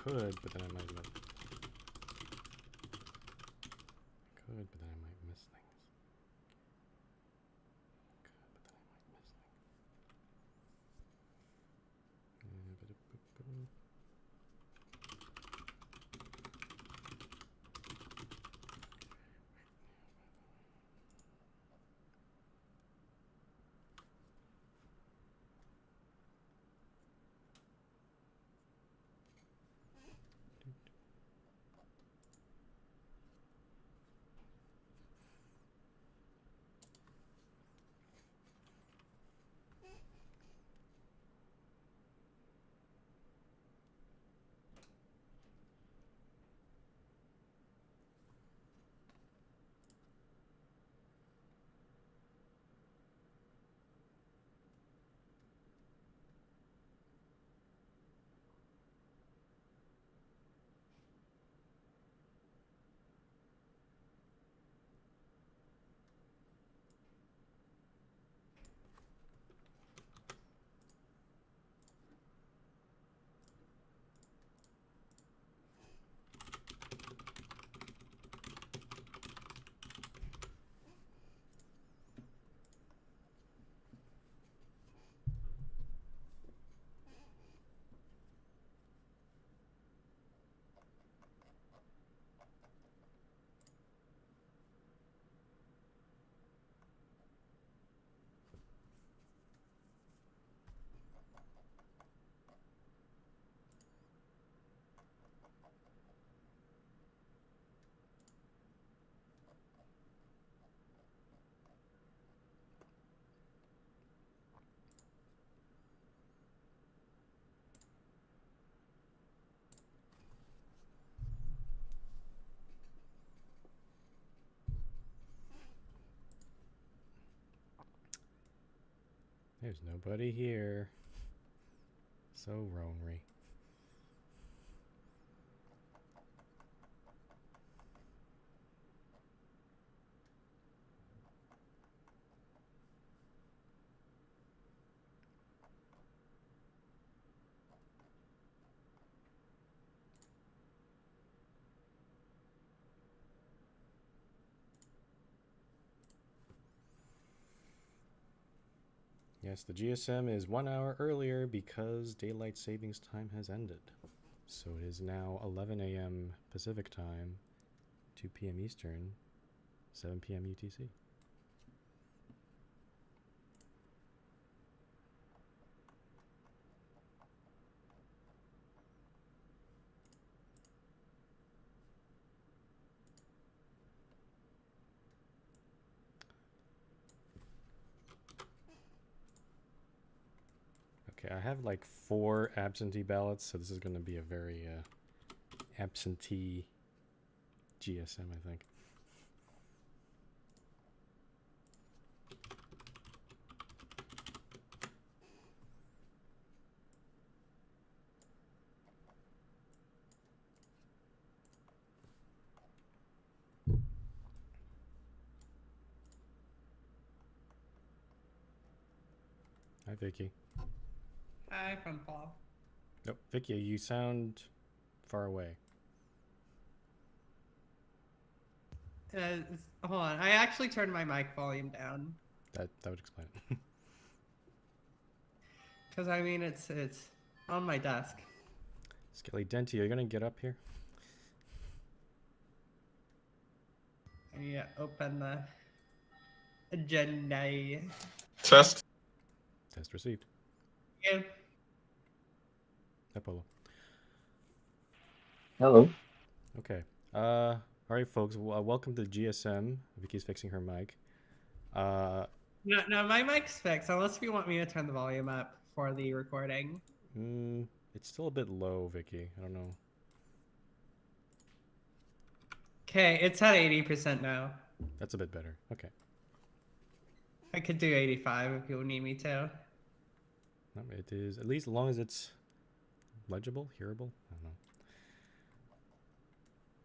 could, but then I might miss. Could, but then I might miss things. Could, but then I might miss things. There's nobody here. So Ronery. Yes, the GSM is 1 hour earlier because daylight savings time has ended. So it is now 11 a.m. Pacific time, 2 p.m. Eastern, 7 p.m. UTC. Okay, I have like 4 absentee ballots, so this is going to be a very absentee GSM, I think. Hi, Vicky. Hi, from Paul. Nope, Vicky, you sound far away. Hold on, I actually turned my mic volume down. That would explain it. Because I mean, it's on my desk. Skelly Denty, are you gonna get up here? I need to open the agenda. Test. Test received. Yeah. Hi, Polo. Hello. Okay. All right, folks. Welcome to the GSM. Vicky's fixing her mic. No, my mic's fixed. Unless you want me to turn the volume up for the recording. It's still a bit low, Vicky. I don't know. Okay, it's at 80% now. That's a bit better. Okay. I could do 85 if you need me to. No, it is, at least as long as it's legible, hearable. I don't know.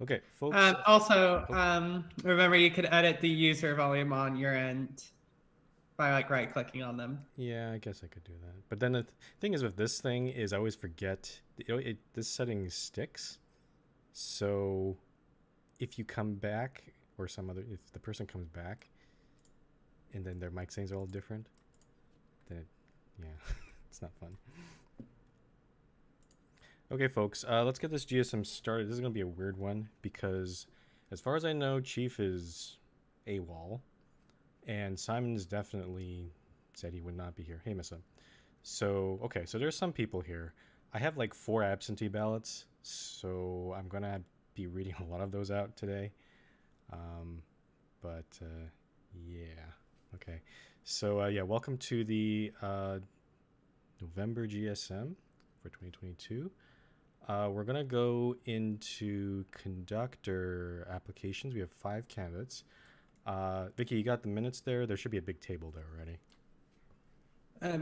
Okay, folks. Also, remember you could edit the user volume on your end by like right-clicking on them. Yeah, I guess I could do that. But then the thing is with this thing is I always forget this setting sticks. So if you come back, or if the person comes back, and then their mic settings are all different, then yeah, it's not fun. Okay, folks, let's get this GSM started. This is gonna be a weird one because, as far as I know, Chief is AWOL, and Simon's definitely said he would not be here. Hey, Missa. So, okay, so there's some people here. I have like 4 absentee ballots, so I'm gonna be reading a lot of those out today. But yeah, okay. So yeah, welcome to the November GSM for 2022. We're gonna go into conductor applications. We have 5 candidates. Vicky, you got the minutes there? There should be a big table there already.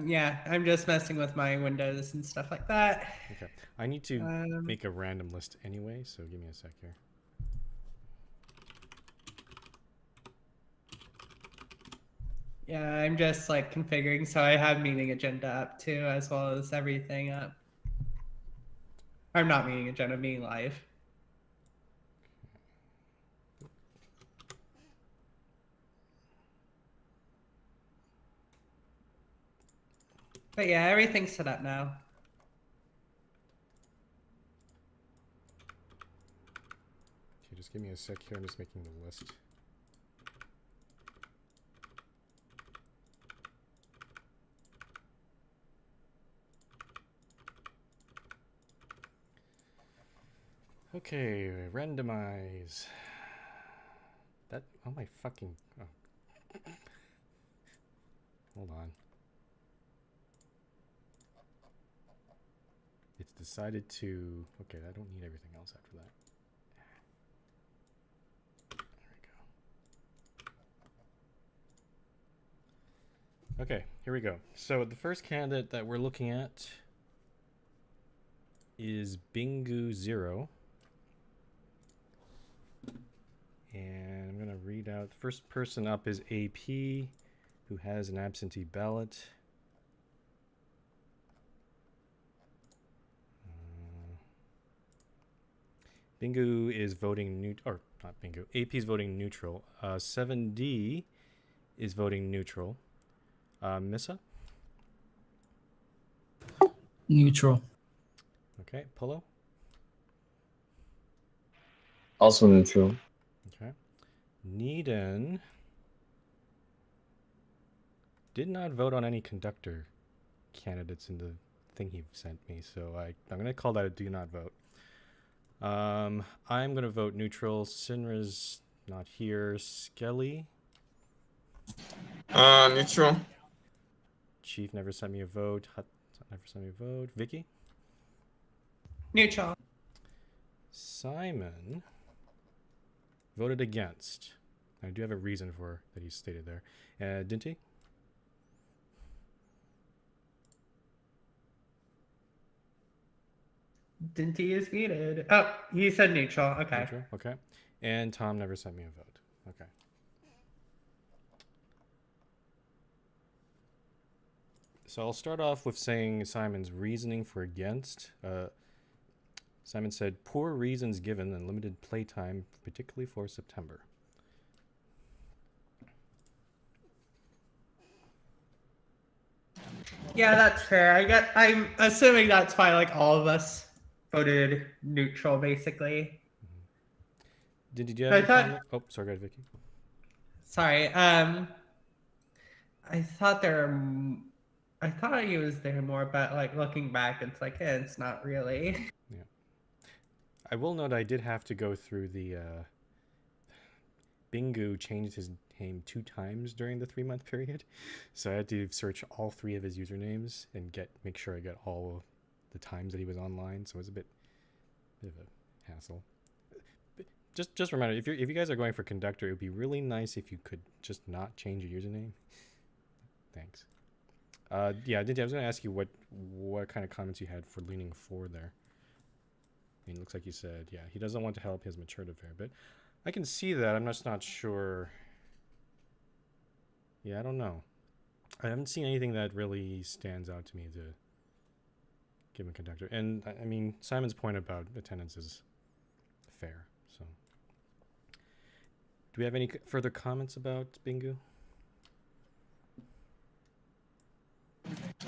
Yeah, I'm just messing with my windows and stuff like that. Okay. I need to make a random list anyway, so give me a sec here. Yeah, I'm just like configuring, so I have meeting agenda up too, as well as everything up. I'm not meeting agenda, meeting live. But yeah, everything's set up now. Okay, just give me a sec here. I'm just making the list. Okay, randomize. That, oh my fucking, oh. Hold on. It's decided to, okay, I don't need everything else after that. There we go. Okay, here we go. So the first candidate that we're looking at is Bingu 0. And I'm gonna read out, the first person up is AP, who has an absentee ballot. Bingu is voting or not Bingu. AP is voting neutral. 7D is voting neutral. Missa? Neutral. Okay. Polo? Also neutral. Okay. Needon did not vote on any conductor candidates in the thing he sent me, so I'm going to call that a do not vote. I'm going to vote neutral. Sinra's not here. Skelly? Neutral. Chief never sent me a vote. Hut never sent me a vote. Vicky? Neutral. Simon voted against. I do have a reason for that he stated there. Dinty? Dinty is muted. Oh, he said neutral. Okay. Neutral? Okay. And Tom never sent me a vote. Okay. So I'll start off with saying Simon's reasoning for against. Simon said, poor reasons given and limited playtime, particularly for September. Yeah, that's fair. I'm assuming that's why like all of us voted neutral, basically. Did you have any comment? Oh, sorry, go ahead, Vicky. Sorry. I thought he was there more, but like looking back, it's like it's not really. Yeah. I will note I did have to go through the Bingu changed his name 2 times during the 3-month period, so I had to search all 3 of his usernames and make sure I got all of the times that he was online. So it was a bit of a hassle. Just remember, if you guys are going for conductor, it would be really nice if you could just not change your username. Thanks. Yeah, I was going to ask you what kind of comments you had for leaning 4 there. I mean, it looks like you said, yeah, he doesn't want to help his maturity a fair bit. I can see that. I'm just not sure. Yeah, I don't know. I haven't seen anything that really stands out to me given conductor. And I mean, Simon's point about attendance is fair. So, do we have any further comments about Bingu?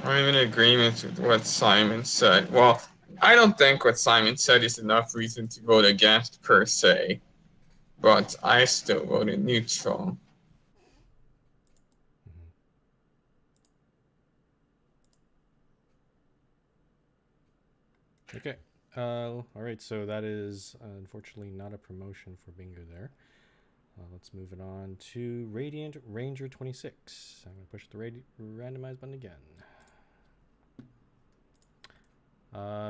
I'm in agreement with what Simon said. Well, I don't think what Simon said is enough reason to vote against per se, but I still voted neutral. Okay. All right. So that is unfortunately not a promotion for Bingo there. Let's move it on to Radiant Ranger 26. I'm going to push the randomize button again.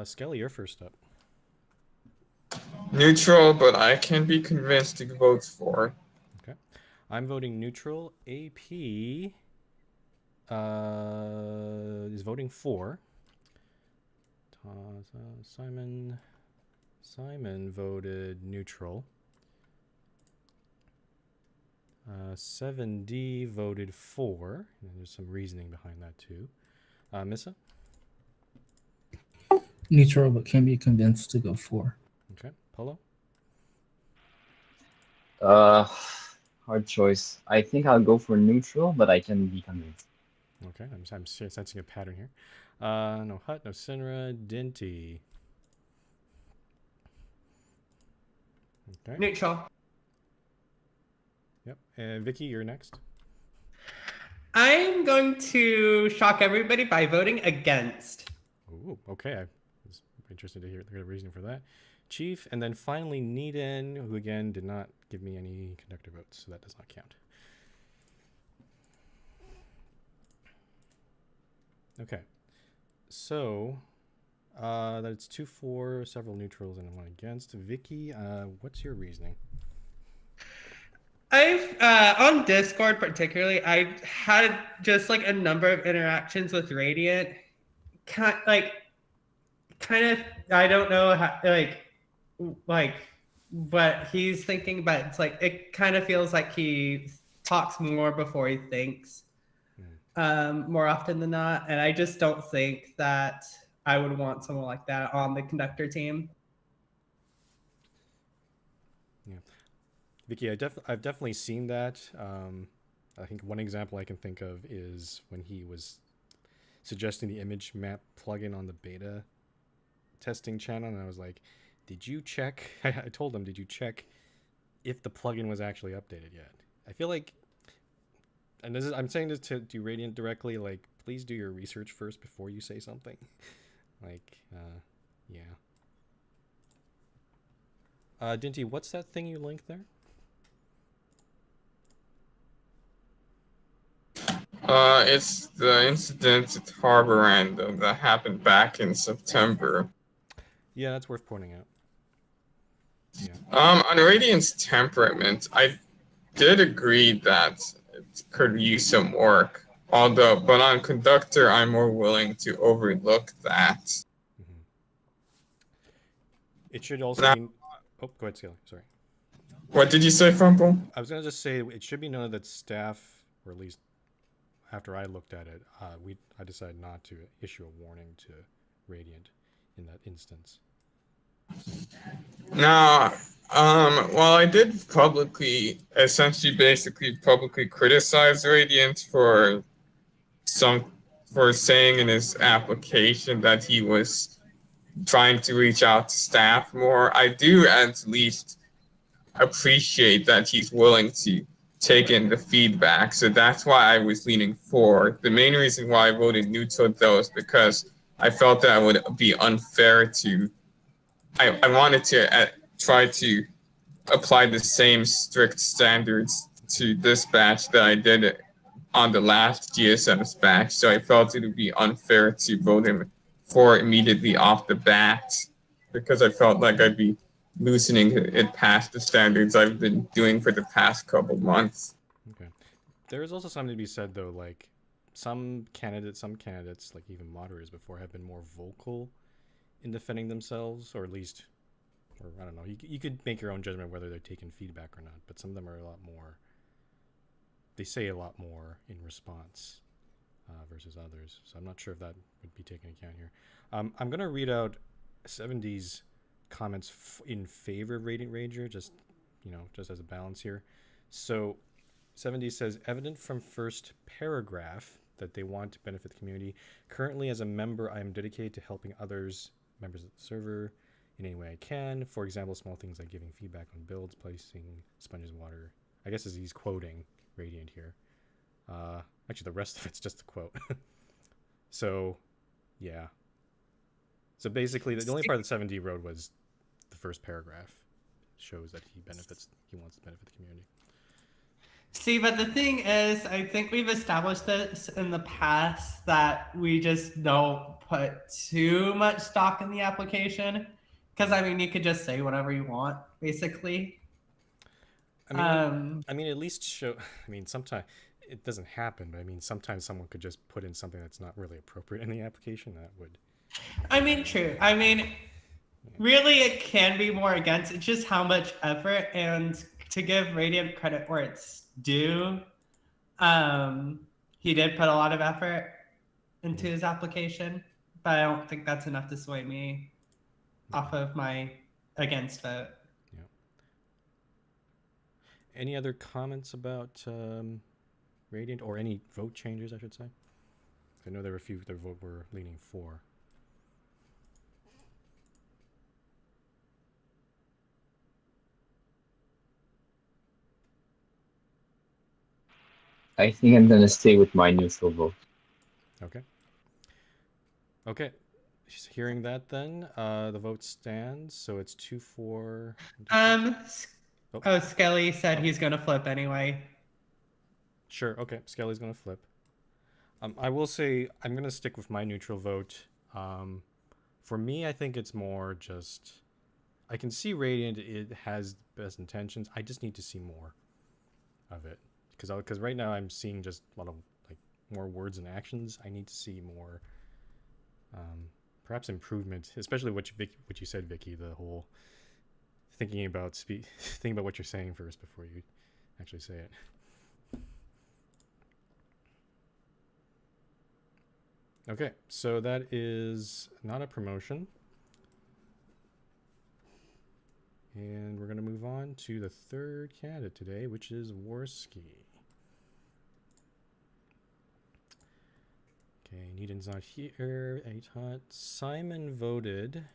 Skelly, you're first up. Neutral, but I can be convinced to vote for. Okay. I'm voting neutral. AP is voting for. Simon voted neutral. 7D voted for. And there's some reasoning behind that too. Missa? Neutral, but can be convinced to go for. Okay. Polo? Hard choice. I think I'll go for neutral, but I can be convinced. Okay, I'm sensing a pattern here. No Hut, no Sinra, Dinty. Okay. Neutral. Yep. And Vicky, you're next. I'm going to shock everybody by voting against. Ooh, okay. I was interested to hear the reasoning for that. Chief, and then finally Needin, who again did not give me any conductor votes, so that does not count. Okay. So that's 2 for, several neutrals, and 1 against. Vicky, what's your reasoning? I've on Discord particularly, I've had just like a number of interactions with Radiant. Kind of, I don't know how like what he's thinking, but it's like it kind of feels like he talks more before he thinks, more often than not, and I just don't think that I would want someone like that on the conductor team. Yeah, Vicky, I've definitely seen that. I think one example I can think of is when he was suggesting the image map plugin on the beta testing channel, and I was like, did you check? I told him, did you check if the plugin was actually updated yet? I feel like, and this is, I'm saying this to Radiant directly, like, please do your research first before you say something. Like, yeah. Dinty, what's that thing you linked there? It's the incident at Harbor Random that happened back in September. Yeah, that's worth pointing out. Yeah. On Radiant's temperament, I did agree that it could use some work. But on conductor, I'm more willing to overlook that. Mm-hmm. It should also be. Oh, go ahead, Skelly. Sorry. What did you say, Fumble? I was gonna just say it should be noted that staff, or at least after I looked at it, I decided not to issue a warning to Radiant in that instance. Now, well, I did basically publicly criticize Radiant for saying in his application that he was trying to reach out to staff more. I do at least appreciate that he's willing to take in the feedback. So that's why I was leaning for. The main reason why I voted neutral, though, is because I felt that it would be unfair to. I wanted to try to apply the same strict standards to this batch that I did on the last GSM's batch. So I felt it would be unfair to vote him for immediately off the bat, because I felt like I'd be loosening it past the standards I've been doing for the past couple months. Okay. There is also something to be said, though, like some candidates, like even moderators before, have been more vocal in defending themselves, or at least, or I don't know, you could make your own judgment whether they're taking feedback or not, but some of them are a lot more, they say a lot more in response. versus others. So I'm not sure if that would be taken into account here. I'm going to read out 70's comments in favor of Radiant Ranger, just as a balance here. So 70 says, evident from first paragraph that they want to benefit the community. Currently, as a member, I am dedicated to helping others, members of the server, in any way I can. For example, small things like giving feedback on builds, placing sponges in water. I guess as he's quoting Radiant here. Actually, the rest of it's just a quote. So, yeah. So basically, the only part that 7D wrote was the first paragraph. Shows that he wants to benefit the community. See, but the thing is, I think we've established this in the past that we just don't put too much stock in the application. Because, I mean, you could just say whatever you want, basically. I mean, at least show. I mean, sometimes it doesn't happen, but I mean, sometimes someone could just put in something that's not really appropriate in the application. That would. I mean, true. I mean, really, it can be more against. It's just how much effort, and to give Radiant credit where it's due, he did put a lot of effort into his application, but I don't think that's enough to sway me off of my against vote. Yeah. Any other comments about Radiant, or any vote changes, I should say? I know there were a few that were leaning for. I think I'm gonna stay with my neutral vote. Okay. Okay. Just hearing that, then the vote stands. So it's 2-4. Skelly said he's gonna flip anyway. Sure. Okay. Skelly's gonna flip. I will say I'm gonna stick with my neutral vote. For me, I think it's more just I can see Radiant. It has best intentions. I just need to see more of it because right now I'm seeing just a lot of like more words and actions. I need to see more, perhaps improvement, especially what you said, Vicky. The whole thinking about what you're saying first before you actually say it. Okay, so that is not a promotion. And we're going to move on to the third candidate today, which is Worski. Okay, Needon's not here. Atot. Simon voted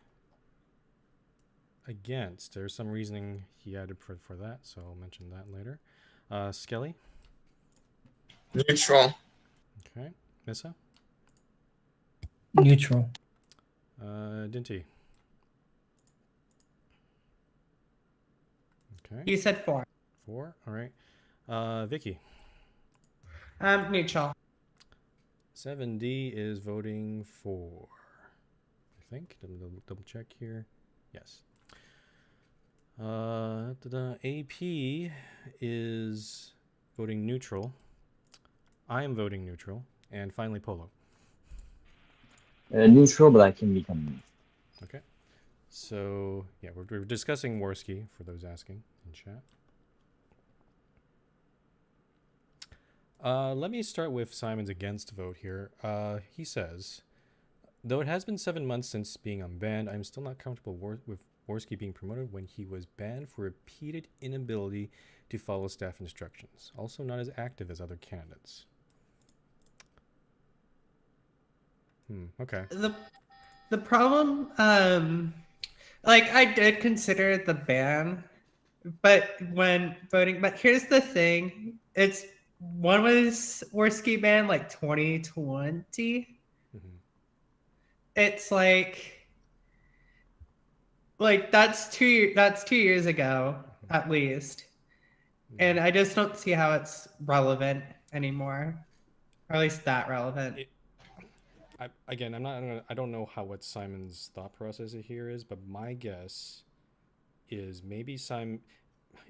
against. There's some reasoning he added for that, so I'll mention that later. Skelly? Neutral. Okay. Missa? Neutral. Dinty? Okay. You said 4. 4, all right. Vicky? Neutral. 7D is voting for, I think. Double check here. Yes. AP is voting neutral. I am voting neutral. And finally, Polo. Neutral, but I can be convinced. Okay. So, yeah, we're discussing Worski, for those asking in chat. Let me start with Simon's against vote here. He says, though it has been 7 months since being unbanned, I'm still not comfortable with Worski being promoted when he was banned for repeated inability to follow staff instructions. Also not as active as other candidates. Okay. The problem, like I did consider the ban, but when voting, but here's the thing, it's one was Worski ban like 2020. It's like that's 2 years ago at least, and I just don't see how it's relevant anymore, or at least that relevant. I don't know what Simon's thought process here is, but my guess is maybe Simon,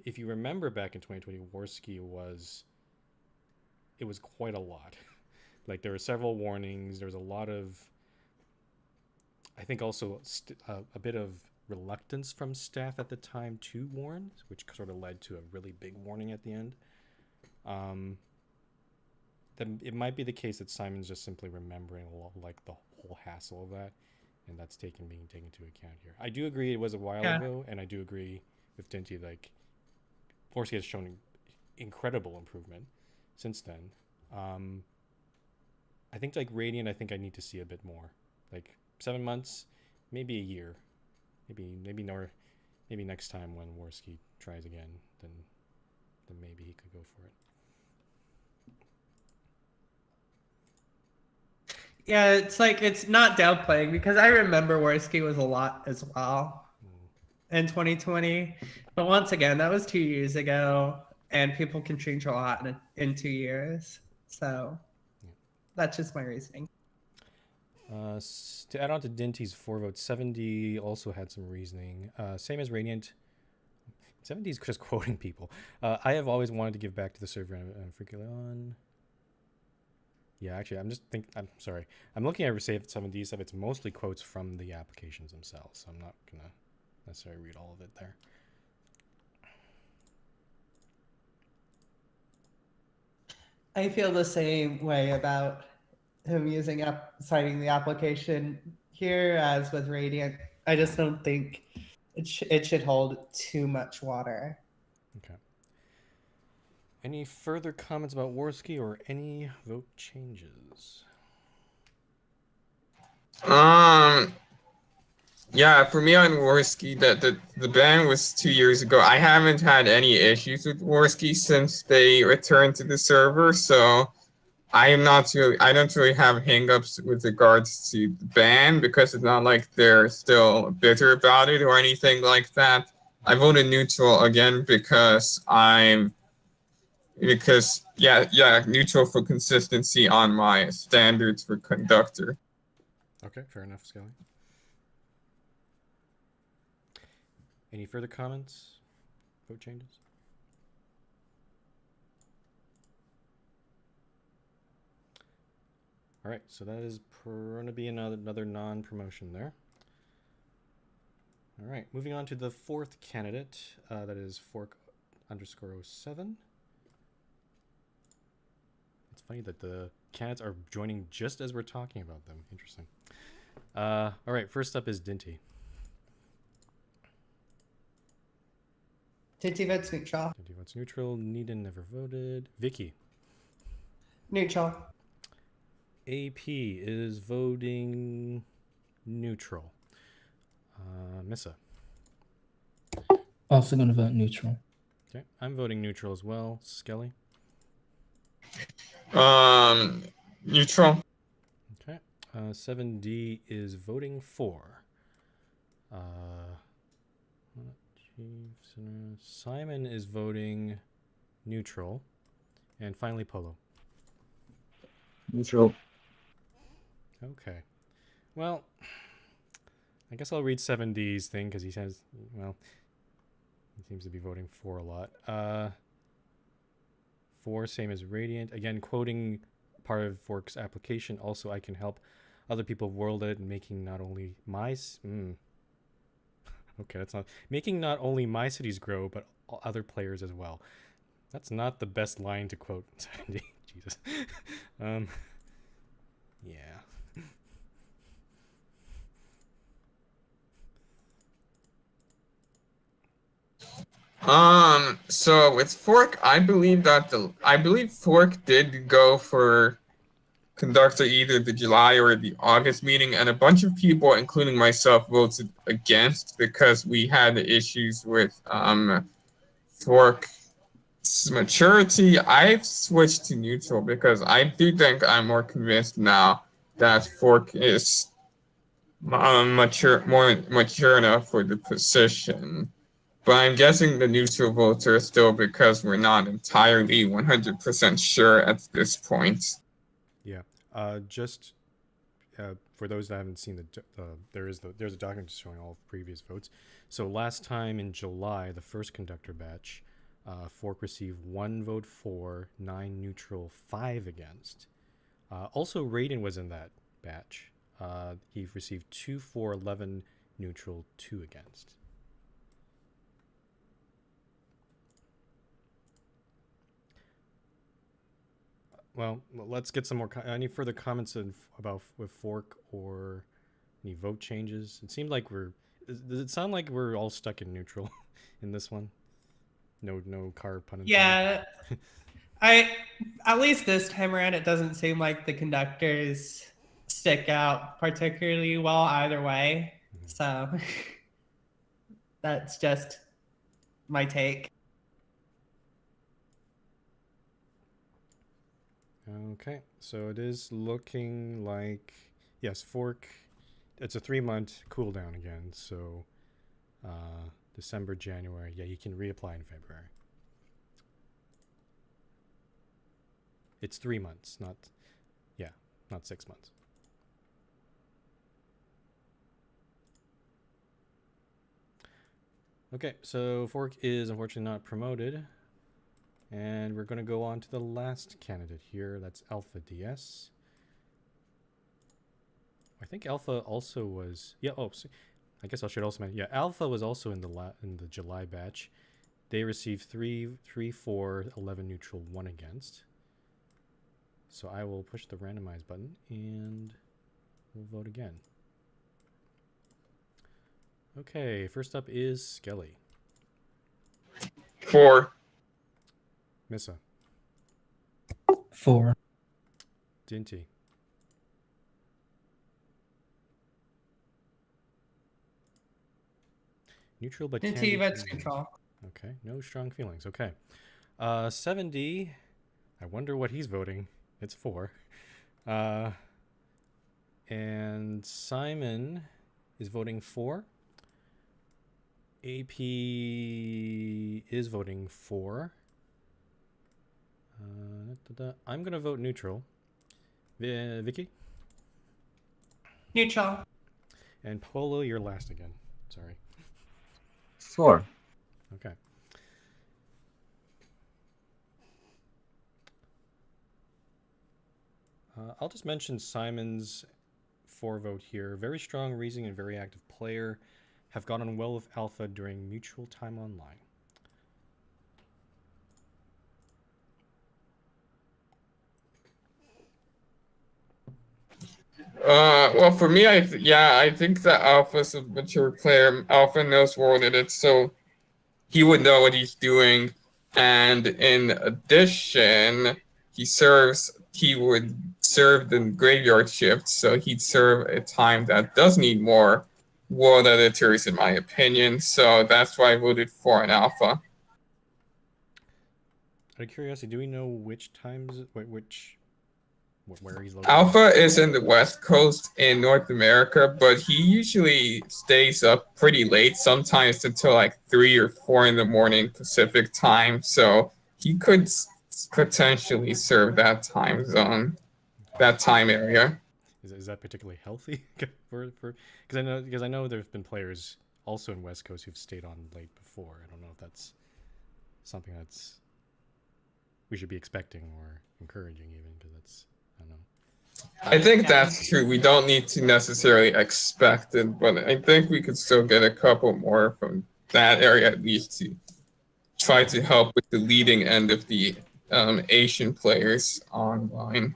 if you remember back in 2020, Worski was quite a lot. Like there were several warnings. There was a lot of, I think also a bit of reluctance from staff at the time to warn, which sort of led to a really big warning at the end. it might be the case that Simon's just simply remembering like the whole hassle of that, and that's being taken into account here. I do agree it was a while ago, and I do agree with Dinty, like Forsky has shown incredible improvement since then. I think like Radiant, I think I need to see a bit more, like 7 months, maybe a year, maybe next time when Worski tries again, then maybe he could go for it. Yeah, it's like it's not downplaying because I remember Worski was a lot as well in 2020, but once again, that was 2 years ago, and people can change a lot in 2 years. So that's just my reasoning. To add on to Dinty's 4 votes, 70 also had some reasoning. Same as Radiant. 70 is just quoting people. I have always wanted to give back to the server I'm freaking on. Yeah, actually, I'm sorry. I'm looking at Save 70 stuff. It's mostly quotes from the applications themselves, so I'm not going to necessarily read all of it there. I feel the same way about him citing the application here as with Radiant. I just don't think it should hold too much water. Okay. Any further comments about Worski or any vote changes? Yeah, for me on Worski, the ban was 2 years ago. I haven't had any issues with Worski since they returned to the server, so I don't really have hangups with regards to the ban because it's not like they're still bitter about it or anything like that. I voted neutral again because neutral for consistency on my standards for conductor. Okay, fair enough, Skelly. Any further comments? Vote changes? All right, so that is going to be another non-promotion there. All right, moving on to the fourth candidate. That is Fork_07. It's funny that the candidates are joining just as we're talking about them. Interesting. All right, first up is Dinty. Dinty votes neutral. Dinty votes neutral. Needon never voted. Vicky. Neutral. AP is voting neutral. Missa. Also going to vote neutral. Okay, I'm voting neutral as well. Skelly. Neutral. Okay. 7D is voting for. Simon is voting neutral. And finally, Polo. Neutral. Okay. Well, I guess I'll read 7D's thing because he says, well, he seems to be voting for a lot. 4, same as Radiant. Again, quoting part of Fork's application. Also, I can help other people world it, making not only my... Okay, that's not... Making not only my cities grow, but other players as well. That's not the best line to quote 7D. Jesus. Yeah. So with Fork, I believe Fork did go for conductor either the July or the August meeting, and a bunch of people, including myself, voted against because we had issues with Fork's maturity. I've switched to neutral because I do think I'm more convinced now that Fork is more mature enough for the position. But I'm guessing the neutral votes are still because we're not entirely 100% sure at this point. Yeah. Just for those that haven't seen there's a document showing all of previous votes. So last time in July, the first conductor batch, Fork received 1 vote for, 9 neutral, 5 against. Also, Raiden was in that batch. He received 2 for, 11 neutral, 2 against. Well, let's get some more. Any further comments about with fork or any vote changes? It seemed like does it sound like we're all stuck in neutral in this one? No car pun intended. Yeah, at least this time around, it doesn't seem like the conductors stick out particularly well either way. So that's just my take. Okay, so it is looking like yes, fork. It's a 3-month cooldown again. So December, January. Yeah, you can reapply in February. It's 3 months, not 6 months. Okay, so fork is unfortunately not promoted. And we're going to go on to the last candidate here. That's Alpha DS. I think Alpha also was... Yeah, oh, so I guess I should also mention... Yeah, Alpha was also in the July batch. They received 3, 4, 11 neutral, 1 against. So I will push the randomize button and we'll vote again. Okay, first up is Skelly. 4. Missa. 4. Dinty. Neutral but Dinty can be votes convinced. neutral. Okay, no strong feelings. Okay. 7D. I wonder what he's voting. It's 4. And Simon is voting 4. AP is voting 4. I'm going to vote neutral. Vicky? Neutral. And Polo, you're last again. Sorry. 4. Okay. I'll just mention Simon's 4 vote here. Very strong reasoning and very active player. Have gone on well with Alpha during mutual time online. Well, for me, I think that Alpha's a mature player. Alpha knows what it is, so he would know what he's doing. And in addition, he would serve the graveyard shift, so he'd serve a time that does need more world editors, in my opinion. So that's why I voted for an Alpha. Out of curiosity, do we know which times, where he's located? Alpha is in the West Coast in North America, but he usually stays up pretty late, sometimes until like 3 or 4 in the morning Pacific time. So he could potentially serve that time zone, that time area. Is that particularly healthy for because I know there's been players also in West Coast who've stayed on late before. I don't know if that's something that's we should be expecting or encouraging, even because that's I don't know. I think that's true. We don't need to necessarily expect it, but I think we could still get a couple more from that area at least to try to help with the leading end of the Asian players online.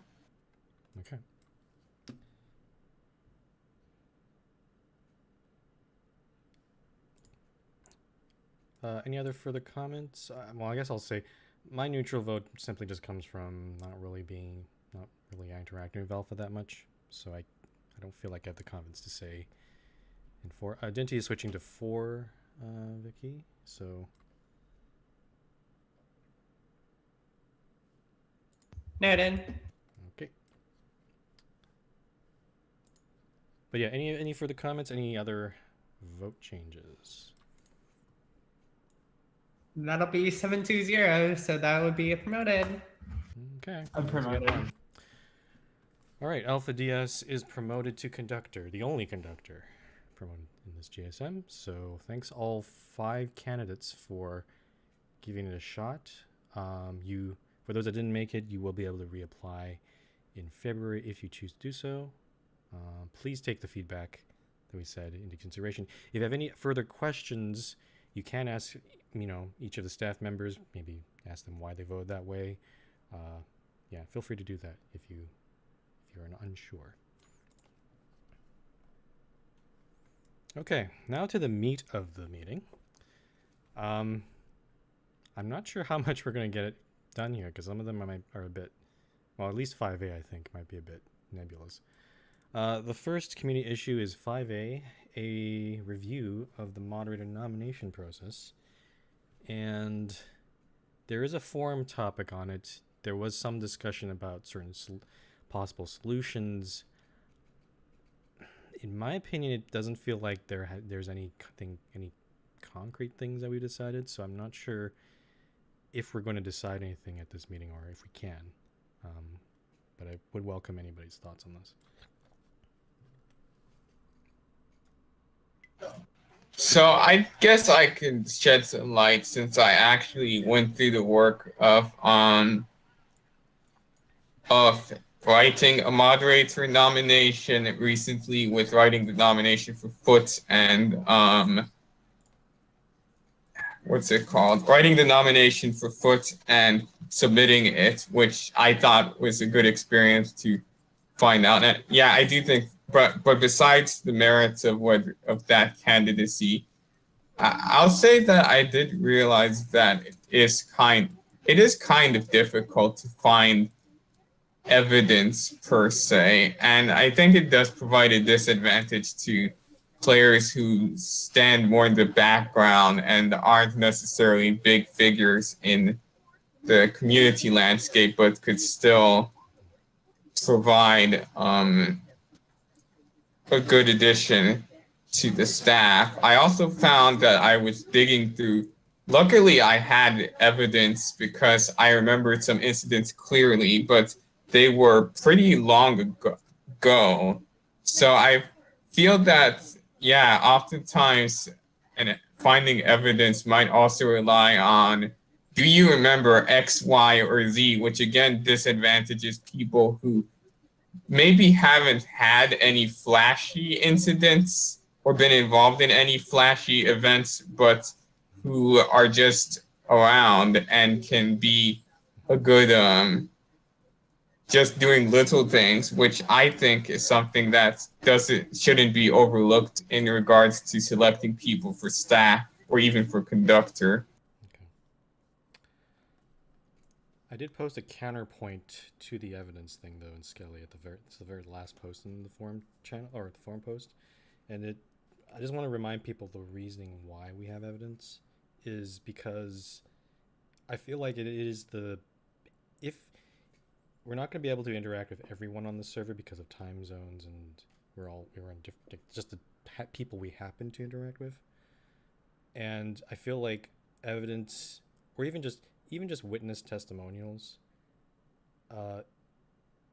Okay. Any other further comments? Well, I guess I'll say my neutral vote simply just comes from not really interacting with Alpha that much, so I don't feel like I have the confidence to say in 4. Dinty is switching to 4, Vicky, so... Noted. Okay. But yeah, any further comments? Any other vote changes? That'll be 720, so that would be a promoted. Okay. I'm promoted. All right, Alpha DS is promoted to conductor, the only conductor promoted in this GSM. So thanks all 5 candidates for giving it a shot. For those that didn't make it, you will be able to reapply in February if you choose to do so. Please take the feedback that we said into consideration. If you have any further questions, you can ask, each of the staff members, maybe ask them why they voted that way. yeah, feel free to do that if you're unsure. Okay, now to the meat of the meeting. I'm not sure how much we're going to get it done here, because some of them are a bit, well, at least 5A I think might be a bit nebulous. The first community issue is 5A, a review of the moderator nomination process. And there is a forum topic on it. There was some discussion about certain possible solutions. In my opinion, it doesn't feel like there's any concrete things that we decided, so I'm not sure if we're going to decide anything at this meeting or if we can. But I would welcome anybody's thoughts on this. So I guess I could shed some light since I actually went through the work of writing a moderator nomination recently with writing the nomination for Foot and what's it called? Writing the nomination for Foot and submitting it, which I thought was a good experience to find out. And yeah, I do think, but besides the merits of that candidacy, I'll say that I did realize that it is kind of difficult to find evidence per se, and I think it does provide a disadvantage to players who stand more in the background and aren't necessarily big figures in the community landscape, but could still provide a good addition to the staff. I also found that I was digging through. Luckily, I had evidence because I remembered some incidents clearly, but they were pretty long ago. So I feel that, yeah, oftentimes and finding evidence might also rely on, do you remember X, Y, or Z, which again disadvantages people who maybe haven't had any flashy incidents or been involved in any flashy events, but who are just around and can be a good just doing little things, which I think is something that shouldn't be overlooked in regards to selecting people for staff or even for conductor. Okay. I did post a counterpoint to the evidence thing though in Skelly at it's the very last post in the forum channel or the forum post, and I just want to remind people the reasoning why we have evidence is because I feel like it is if we're not going to be able to interact with everyone on the server because of time zones, and we're on different, just the people we happen to interact with. And I feel like evidence, or even just witness testimonials,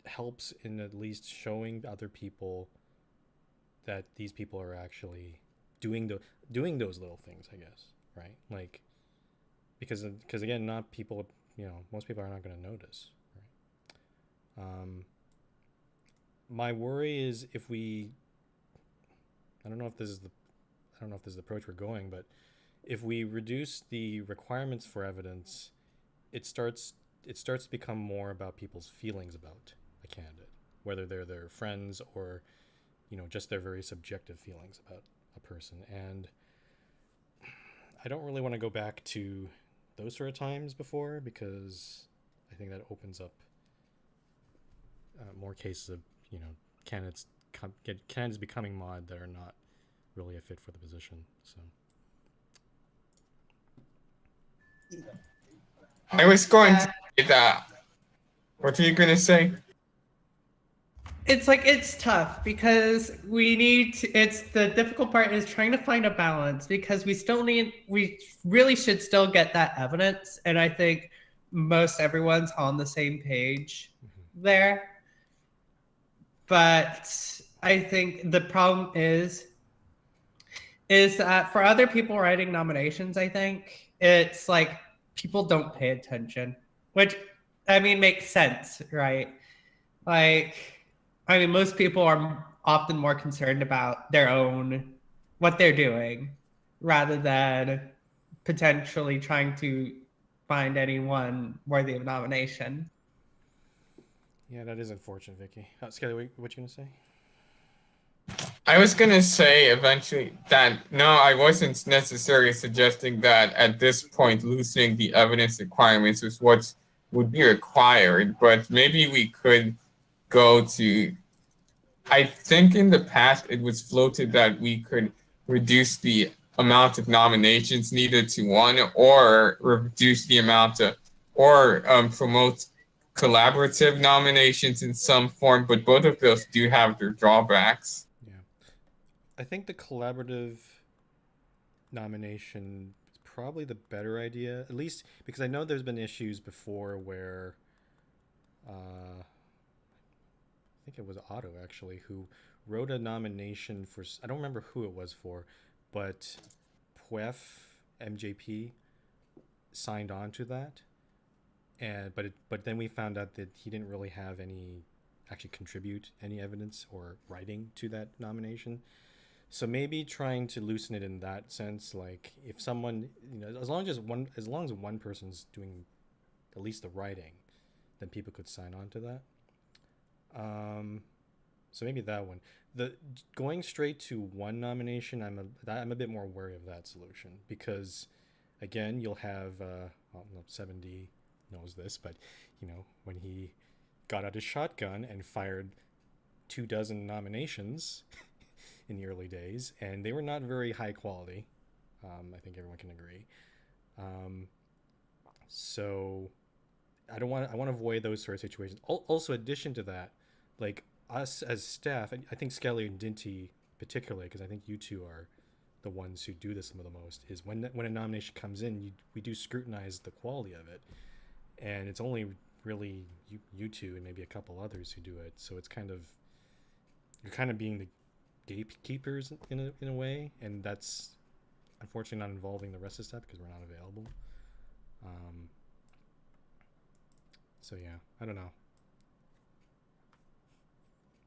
helps in at least showing other people that these people are actually doing those little things, I guess, right? Like, because again, most people are not going to notice. My worry is I don't know if this is the approach we're going, but if we reduce the requirements for evidence, it starts to become more about people's feelings about a candidate, whether they're their friends or, just their very subjective feelings about a person. And I don't really want to go back to those sort of times before, because I think that opens up more cases of candidates becoming mod that are not really a fit for the position. So I was going to say that. What are you going to say? It's tough because the difficult part is trying to find a balance, because we really should still get that evidence. And I think most everyone's on the same page there. But I think the problem is that for other people writing nominations, I think it's like people don't pay attention, which makes sense, right? Most people are often more concerned about what they're doing rather than potentially trying to find anyone worthy of nomination. Yeah, that is unfortunate, Vicky. Skelly, what you gonna say? I was gonna say eventually that no, I wasn't necessarily suggesting that at this point loosening the evidence requirements was what would be required, but maybe we could go to. I think in the past it was floated that we could reduce the amount of nominations needed to one, or reduce the amount of, or promote collaborative nominations in some form, but both of those do have their drawbacks. Yeah, I think the collaborative nomination is probably the better idea, at least because I know there's been issues before where I think it was Otto actually who wrote a nomination for, I don't remember who it was for, but Puef MJP signed on to that, and but then we found out that he didn't really have any actually contribute any evidence or writing to that nomination. So maybe trying to loosen it in that sense, like if someone, as long as one person's doing at least the writing, then people could sign on to that. So maybe that one. The going straight to one nomination, I'm a bit more wary of that solution because, again, you'll have well, no, 7D knows this, but when he got out his shotgun and fired 24 nominations in the early days, and they were not very high quality. I think everyone can agree. So I want to avoid those sort of situations. Also, addition to that, like us as staff, I think Skelly and Dinty particularly, because I think you two are the ones who do this some of the most, is when a nomination comes in, we do scrutinize the quality of it, and it's only really you two and maybe a couple others who do it. So it's you're kind of being the gatekeepers in a way, and that's unfortunately not involving the rest of the staff because we're not available. So yeah, I don't know.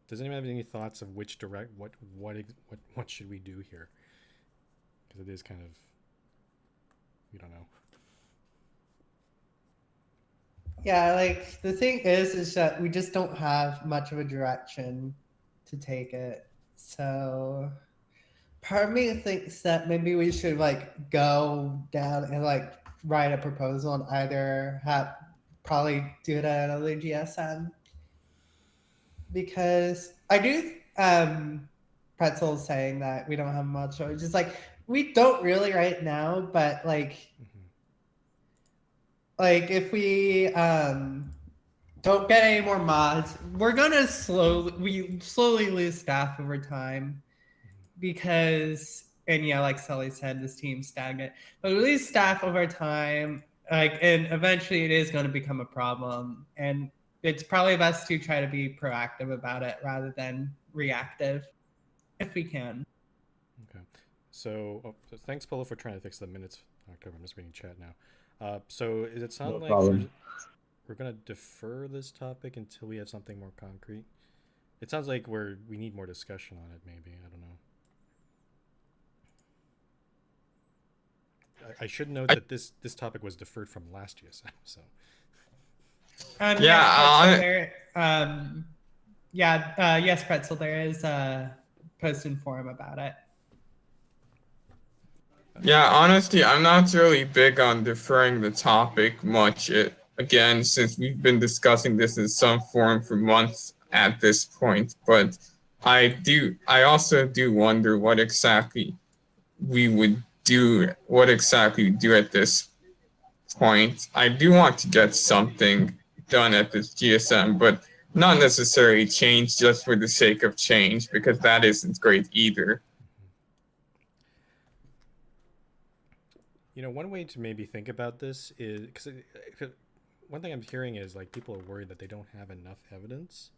Does anyone have any thoughts of what should we do here? Because it is kind of, we don't know. Yeah, like the thing is that we just don't have much of a direction to take it. So part of me thinks that maybe we should like go down and like write a proposal and either probably do it at another GSM, because I do Pretzel saying that we don't have much choice. Just like we don't really right now, but like if we don't get any more mods, we're gonna slowly lose staff over time, because, and yeah, like Sully said, this team's stagnant, but we lose staff over time, and eventually it is going to become a problem, and it's probably best to try to be proactive about it rather than reactive if we can. Okay. So thanks, Polo, for trying to fix the minutes. October, I'm just reading chat now. So does it sound No like problem. we're gonna defer this topic until we have something more concrete? It sounds like we need more discussion on it. Maybe, I don't know. I should note that this topic was deferred from last GSM. So yes, Pretzel, there is a post and forum about it. Yeah, honestly, I'm not really big on deferring the topic much. Again, since we've been discussing this in some form for months at this point, but I also do wonder what exactly we do at this point. I do want to get something done at this GSM, but not necessarily change just for the sake of change, because that isn't great either. one way to maybe think about this is because one thing I'm hearing is like people are worried that they don't have enough evidence.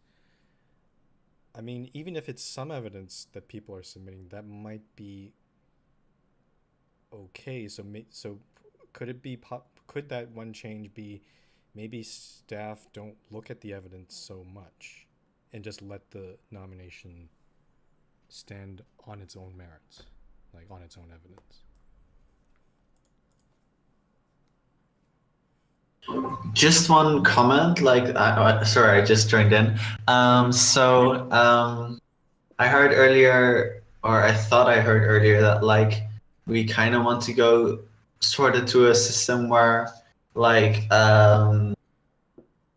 I mean, even if it's some evidence that people are submitting, that might be okay. So could that one change be maybe staff don't look at the evidence so much and just let the nomination stand on its own merits, like on its own evidence? Just one comment. Sorry, I just joined in. I heard earlier, or I thought I heard earlier that like we kind of want to go sort of to a system where like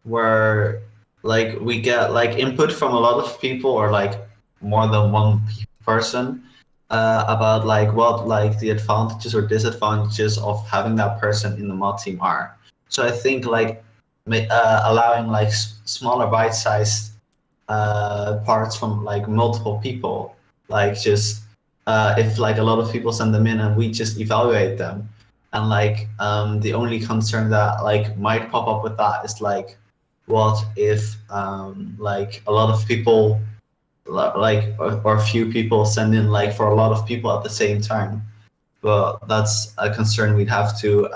where like we get like input from a lot of people or like more than one person about like what like the advantages or disadvantages of having that person in the mod team are. So I think like allowing like smaller bite-sized parts from like multiple people, like just if like a lot of people send them in and we just evaluate them, and like the only concern that like might pop up with that is like what if like a lot of people or a few people send in like for a lot of people at the same time, but that's a concern we'd have to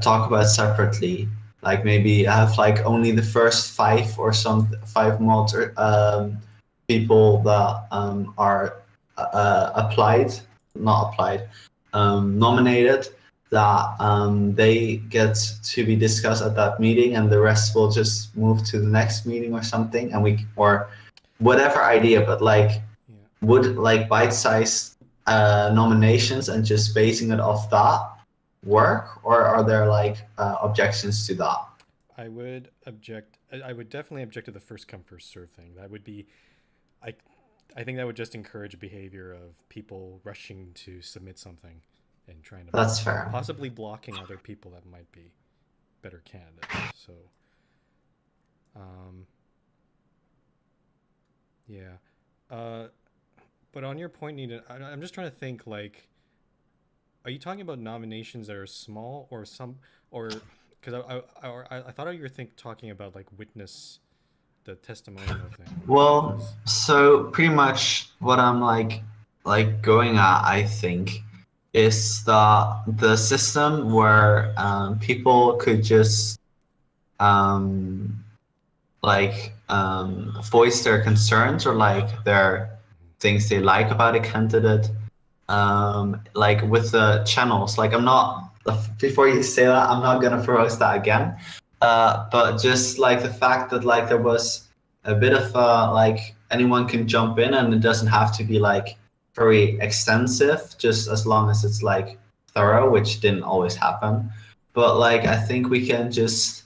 talk about separately. Like maybe have like only the first five or some five mod people that are applied, not applied, nominated, that they get to be discussed at that meeting, and the rest will just move to the next meeting or something, and we or whatever idea, but like Yeah. would like bite-sized nominations and just basing it off that work, or are there like objections to that? I would object. I would definitely object to the first come first serve thing. That would be, I, I think that would just encourage behavior of people rushing to submit something and trying to That's fair. possibly blocking other people that might be better candidates. So, um, yeah. But on your point, Nita, I'm just trying to think like, are you talking about nominations that are small or some, or because I thought you were talking about like witness the testimonial thing. Well, 'Cause- so pretty much what I'm like going at, I think, is the system where people could just um, voice their concerns or like their things they like about a candidate, like with the channels. Like I'm not, before you say that, I'm not gonna propose that again. But just like the fact that like there was a bit of like anyone can jump in and it doesn't have to be like very extensive, just as long as it's like thorough, which didn't always happen. But like I think we can just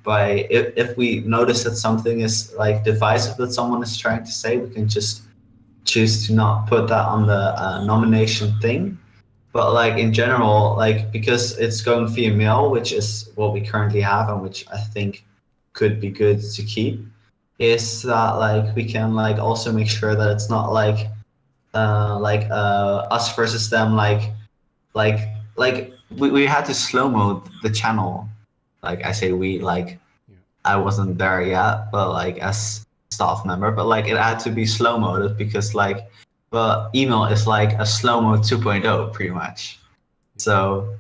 by if we notice that something is like divisive that someone is trying to say, we can just choose to not put that on the nomination thing. But like in general, like because it's going via mail, which is what we currently have and which I think could be good to keep, is that like we can like also make sure that it's not us versus them, like we had to slow mode the channel. Like I say we, like yeah. I wasn't there yet, but like as staff member, but like it had to be slow moded because like but email is like a slow mode 2.0 pretty much. Yeah. So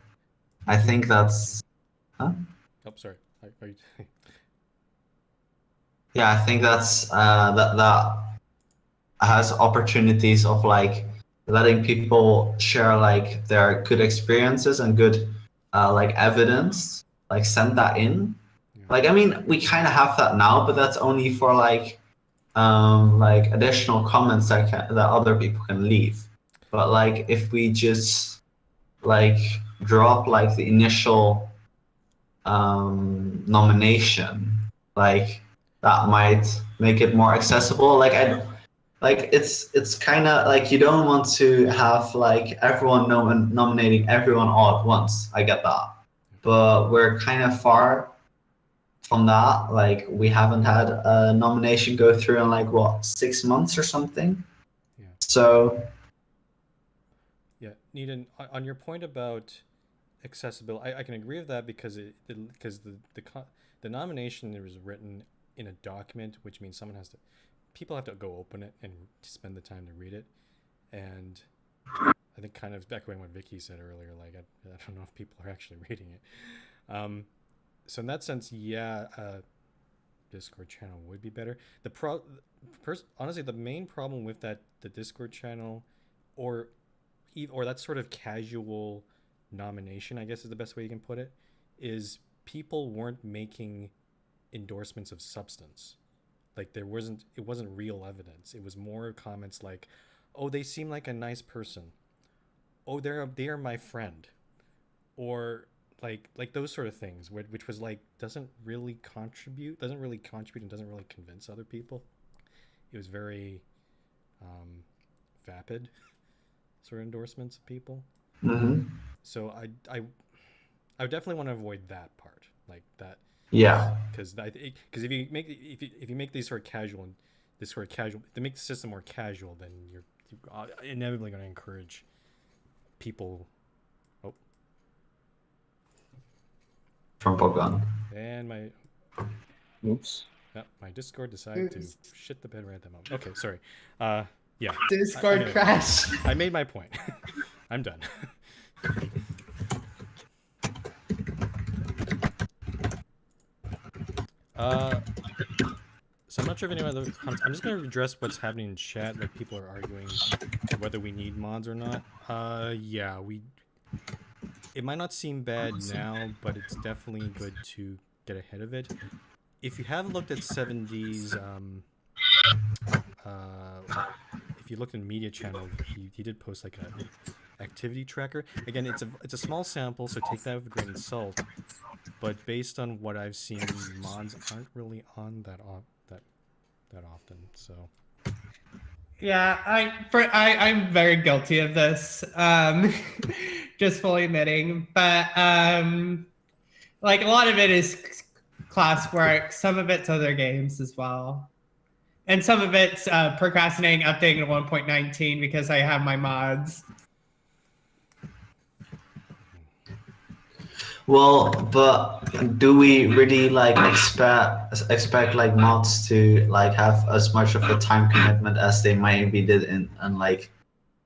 I Do you, think that's huh? oh, sorry. Are you, Yeah, I think that's that has opportunities of like letting people share like their good experiences and good like evidence, like send that in. yeah. Like I mean, we kind of have that now, but that's only for like additional comments that other people can leave. But like if we just like drop like the initial nomination, like that might make it more accessible. Like I like it's kind of like you don't want to have like everyone nominating everyone all at once. I get that, but we're kind of far from that. Like we haven't had a nomination go through in like what 6 months or something. Yeah. So Yeah. Needon, on your point about accessibility, I can agree with that because the nomination was written in a document, which means people have to go open it and spend the time to read it. And I think kind of echoing what Vicky said earlier, like I don't know if people are actually reading it. So in that sense, yeah, Discord channel would be better. Honestly, the main problem with the Discord channel, or that sort of casual nomination, I guess is the best way you can put it, is people weren't making endorsements of substance. Like it wasn't real evidence. It was more comments like, "Oh, they seem like a nice person. Oh, they are my friend," or like those sort of things, which was like doesn't really contribute, and doesn't really convince other people. It was very vapid sort of endorsements of people. Hmm. So I would definitely want to avoid that part, like that. Yeah. Because if you make these sort of casual and this sort of casual to make the system more casual, then you're inevitably going to encourage people. Oh, From Pogon. and Oops. my Discord decided to shit the bed right at that moment. Okay, sorry. Yeah. Discord I crash. I made my point. I'm done. So I'm not sure if anyone other comments. I'm just going to address what's happening in chat. Like people are arguing whether we need mods or not. Yeah, it might not seem bad now, but it's definitely good to get ahead of it. If you haven't looked at 7D's, if you looked in media channel, he did post like a activity tracker. Again, it's a small sample, so take that with a grain of salt. But based on what I've seen, mods aren't really on that often. So Yeah, I'm very guilty of this. Just fully admitting, but like a lot of it is classwork. Some of it's other games as well, and some of it's procrastinating updating to 1.19 because I have my mods. Well, but do we really like expect like mods to like have as much of a time commitment as they maybe did in like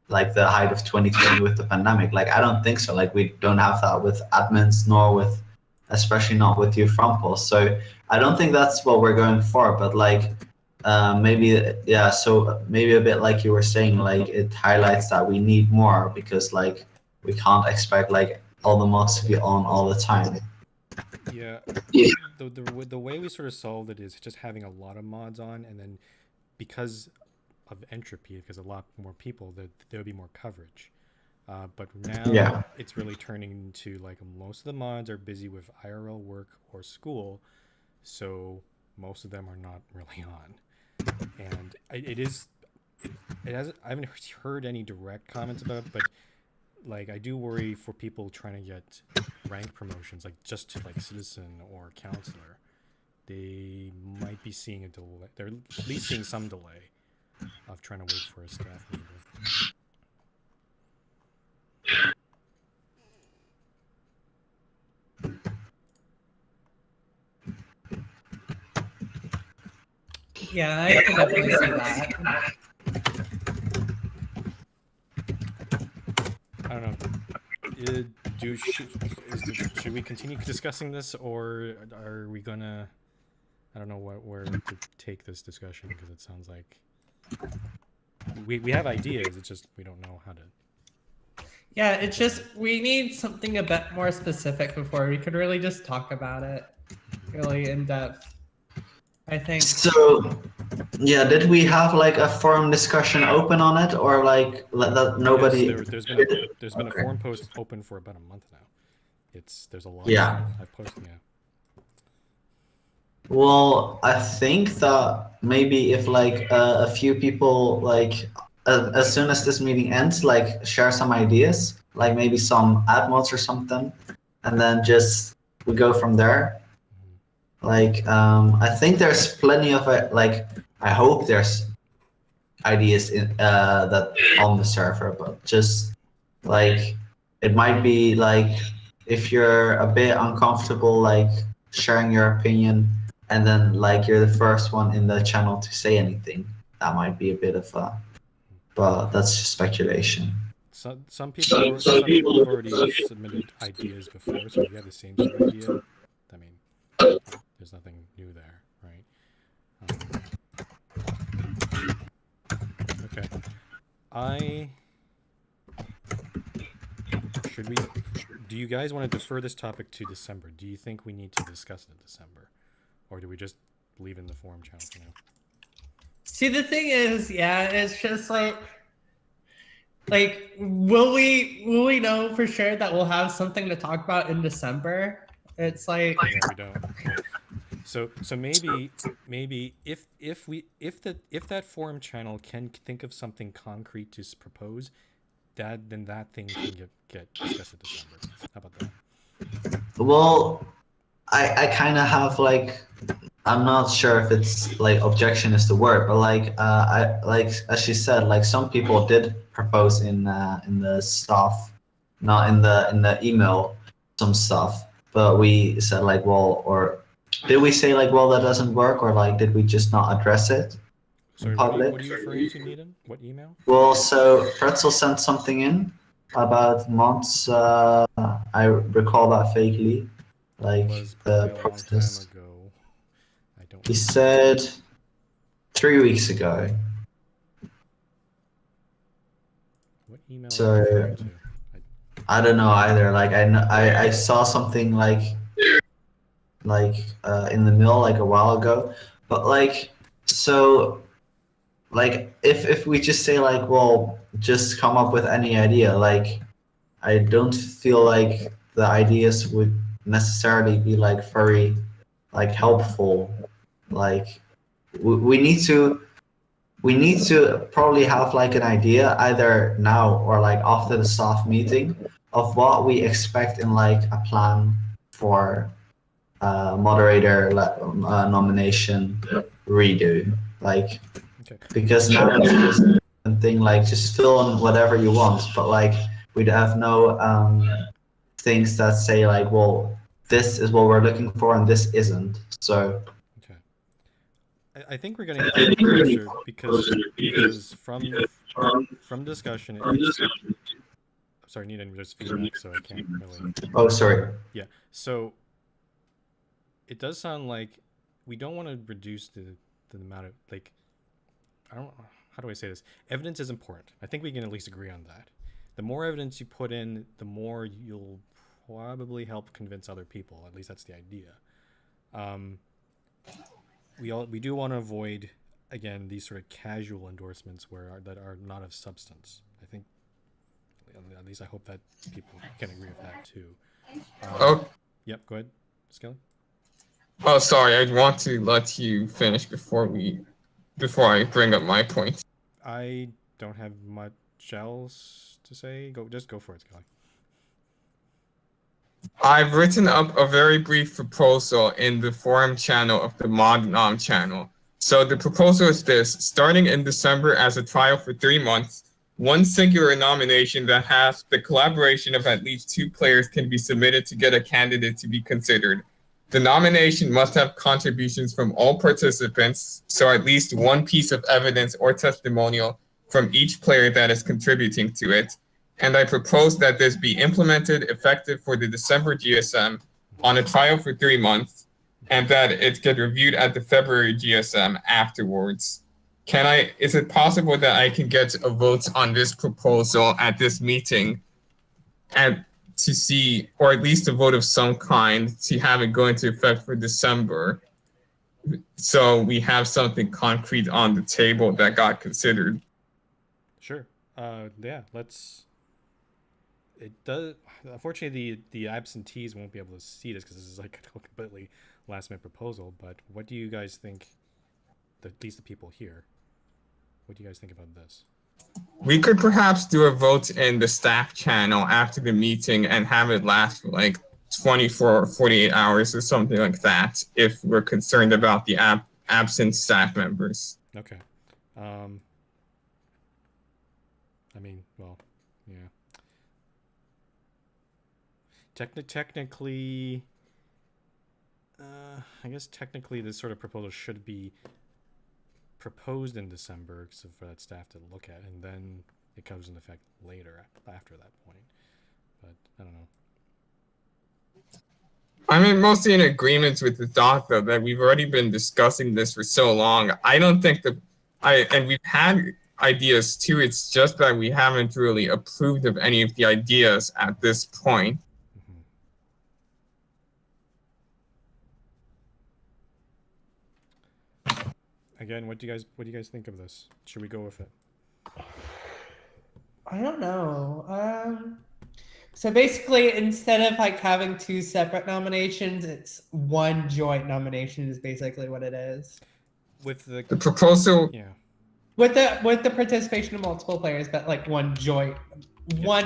the height of 2020 with the pandemic? Like I don't think so. Like we don't have that with admins, nor with, especially not with you front post. So I don't think that's what we're going for. But like maybe, yeah, so maybe a bit like you were saying, like it highlights that we need more because like we can't expect like all the mods to be on all the time. yeah, the way we sort of solved it is just having a lot of mods on, and then because of entropy, because a lot more people, there would be more coverage. But now it's really turning into like most of the mods are busy with IRL work or school, so most of them are not really on. And I haven't heard any direct comments about it, but like I do worry for people trying to get rank promotions, like just to like citizen or counselor. They might be seeing a delay. They're at least seeing some delay of trying to wait for a staff member. Yeah, I can definitely see that. I don't know. Should we continue discussing this, or are we gonna? I don't know where to take this discussion, because it sounds like we have ideas. It's just we don't know how to. Yeah, it's just we need something a bit more specific before we could really just talk about it really in depth. I think. So, yeah, did we have like a forum discussion open on it, or like that nobody? Yes, there's been a forum post open for about a month now. There's a lot. Yeah. I've posted. Yeah. Well, I think that maybe if like a few people like as soon as this meeting ends, like share some ideas, like maybe some ad mods or something, and then just we go from there. Like I think there's plenty of like I hope there's ideas in that on the server, but just like it might be like if you're a bit uncomfortable like sharing your opinion, and then like you're the first one in the channel to say anything, that might be a bit of a, but that's just speculation. Some people have already submitted ideas before, so if you have the same sort of idea, I mean, there's nothing new there, right? Okay. do you guys want to defer this topic to December? Do you think we need to discuss it in December, or do we just leave it in the forum channel for now? See, the thing is, yeah, it's just like, will we know for sure that we'll have something to talk about in December? It's like, Yeah, we don't. So maybe if that forum channel can think of something concrete to propose, then that thing can get discussed in December. How about that? Well, I kind of have like, I'm not sure if it's like objection is the word, but like I like as she said, like some people did propose in the stuff, not in the email, some stuff, but we said like, well, or did we say like, well, that doesn't work, or like did we just not address it in Sorry, public? what are you referring to, Needham? What email? Well, so Pretzel sent something in about months. I recall that vaguely, like It was the probably a long time process. ago. I don't. He said 3 weeks ago. What email So- are you referring to? I don't know either. Like I saw something like in the mail like a while ago, but like so like if we just say like, well, just come up with any idea, like I don't feel like the ideas would necessarily be like very like helpful. Like we need to probably have like an idea either now or like after the staff meeting of what we expect in like a plan for moderator nomination redo. Like, Okay. because now it's just a thing like just fill in whatever you want, but like we'd have no things that say like, well, this is what we're looking for and this isn't. So Okay. I think we're getting closer because from discussion. Sorry, Needham, there's feedback, so I can't really. oh, sorry. Yeah. So it does sound like we don't want to reduce the amount of like, I don't, how do I say this? Evidence is important. I think we can at least agree on that. The more evidence you put in, the more you'll probably help convince other people. At least that's the idea. We do want to avoid, again, these sort of casual endorsements that are not of substance. I think, at least I hope that people can agree with that too. Oh, Yep, go ahead, Skelly. oh, sorry. I want to let you finish before I bring up my point. I don't have much else to say. Just go for it, Skelly. I've written up a very brief proposal in the forum channel of the Mod Nom channel. So the proposal is this: starting in December as a trial for 3 months, one singular nomination that has the collaboration of at least 2 players can be submitted to get a candidate to be considered. The nomination must have contributions from all participants, so at least one piece of evidence or testimonial from each player that is contributing to it. And I propose that this be implemented effective for the December GSM on a trial for 3 months, and that it get reviewed at the February GSM afterwards. Is it possible that I can get a vote on this proposal at this meeting and to see, or at least a vote of some kind, to have it go into effect for December, so we have something concrete on the table that got considered? Sure. Yeah, let's. It does. Unfortunately, the absentees won't be able to see this because this is like a completely last-minute proposal. But what do you guys think? At least the people here. What do you guys think about this? We could perhaps do a vote in the staff channel after the meeting and have it last for like 24 or 48 hours or something like that, if we're concerned about the absent staff members. Okay. I mean, well, yeah. Technically, I guess technically this sort of proposal should be proposed in December so for that staff to look at, and then it comes into effect later after that point. But I don't know. I'm mostly in agreement with the thought, though, that we've already been discussing this for so long. I don't think and we've had ideas too. It's just that we haven't really approved of any of the ideas at this point. again, what do you guys think of this? Should we go with it? I don't know. So basically, instead of like having two separate nominations, it's one joint nomination. Is basically what it is. With the The proposal, yeah. With the participation of multiple players, but like one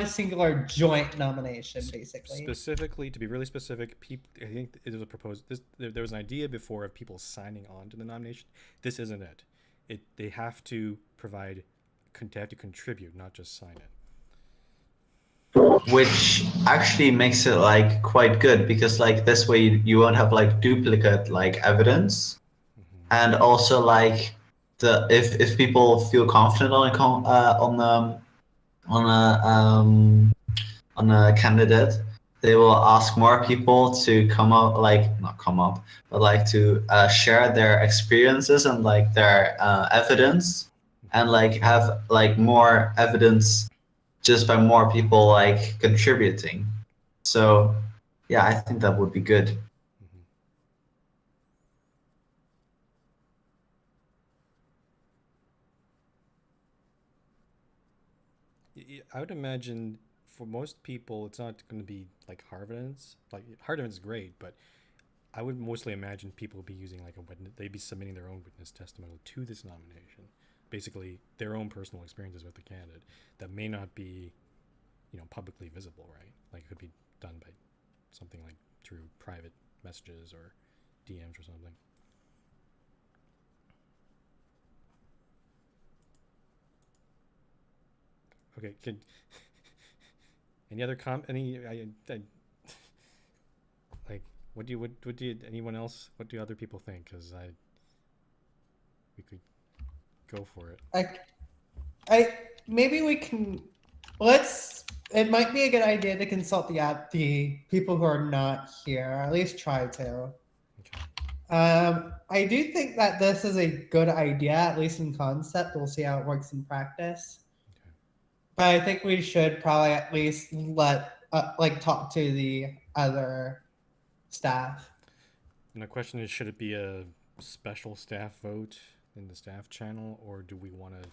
singular joint nomination, basically. Specifically, to be really specific, people. I think it was a proposed. There was an idea before of people signing on to the nomination. This isn't it. They have to provide. They have to contribute, not just sign it. Which actually makes it like quite good because like this way you won't have like duplicate like evidence, and also like if people feel confident on a candidate, they will ask more people to come up, like not come up, but like to share their experiences and like their evidence, and like have like more evidence just by more people like contributing. So yeah, I think that would be good. I would imagine for most people, it's not going to be like hard evidence. Like hard evidence is great, but I would mostly imagine people would be using like a witness. They'd be submitting their own witness testimony to this nomination, basically their own personal experiences with the candidate that may not be, publicly visible, right? Like it could be done by something like through private messages or DMs or something. Okay, any other like what do anyone else, what do other people think? Because we could go for it. I maybe we can it might be a good idea to consult the people who are not here, or at least try to. Okay. I do think that this is a good idea, at least in concept. We'll see how it works in practice. Okay. But I think we should probably at least talk to the other staff. And the question is, should it be a special staff vote in the staff channel, or do we want to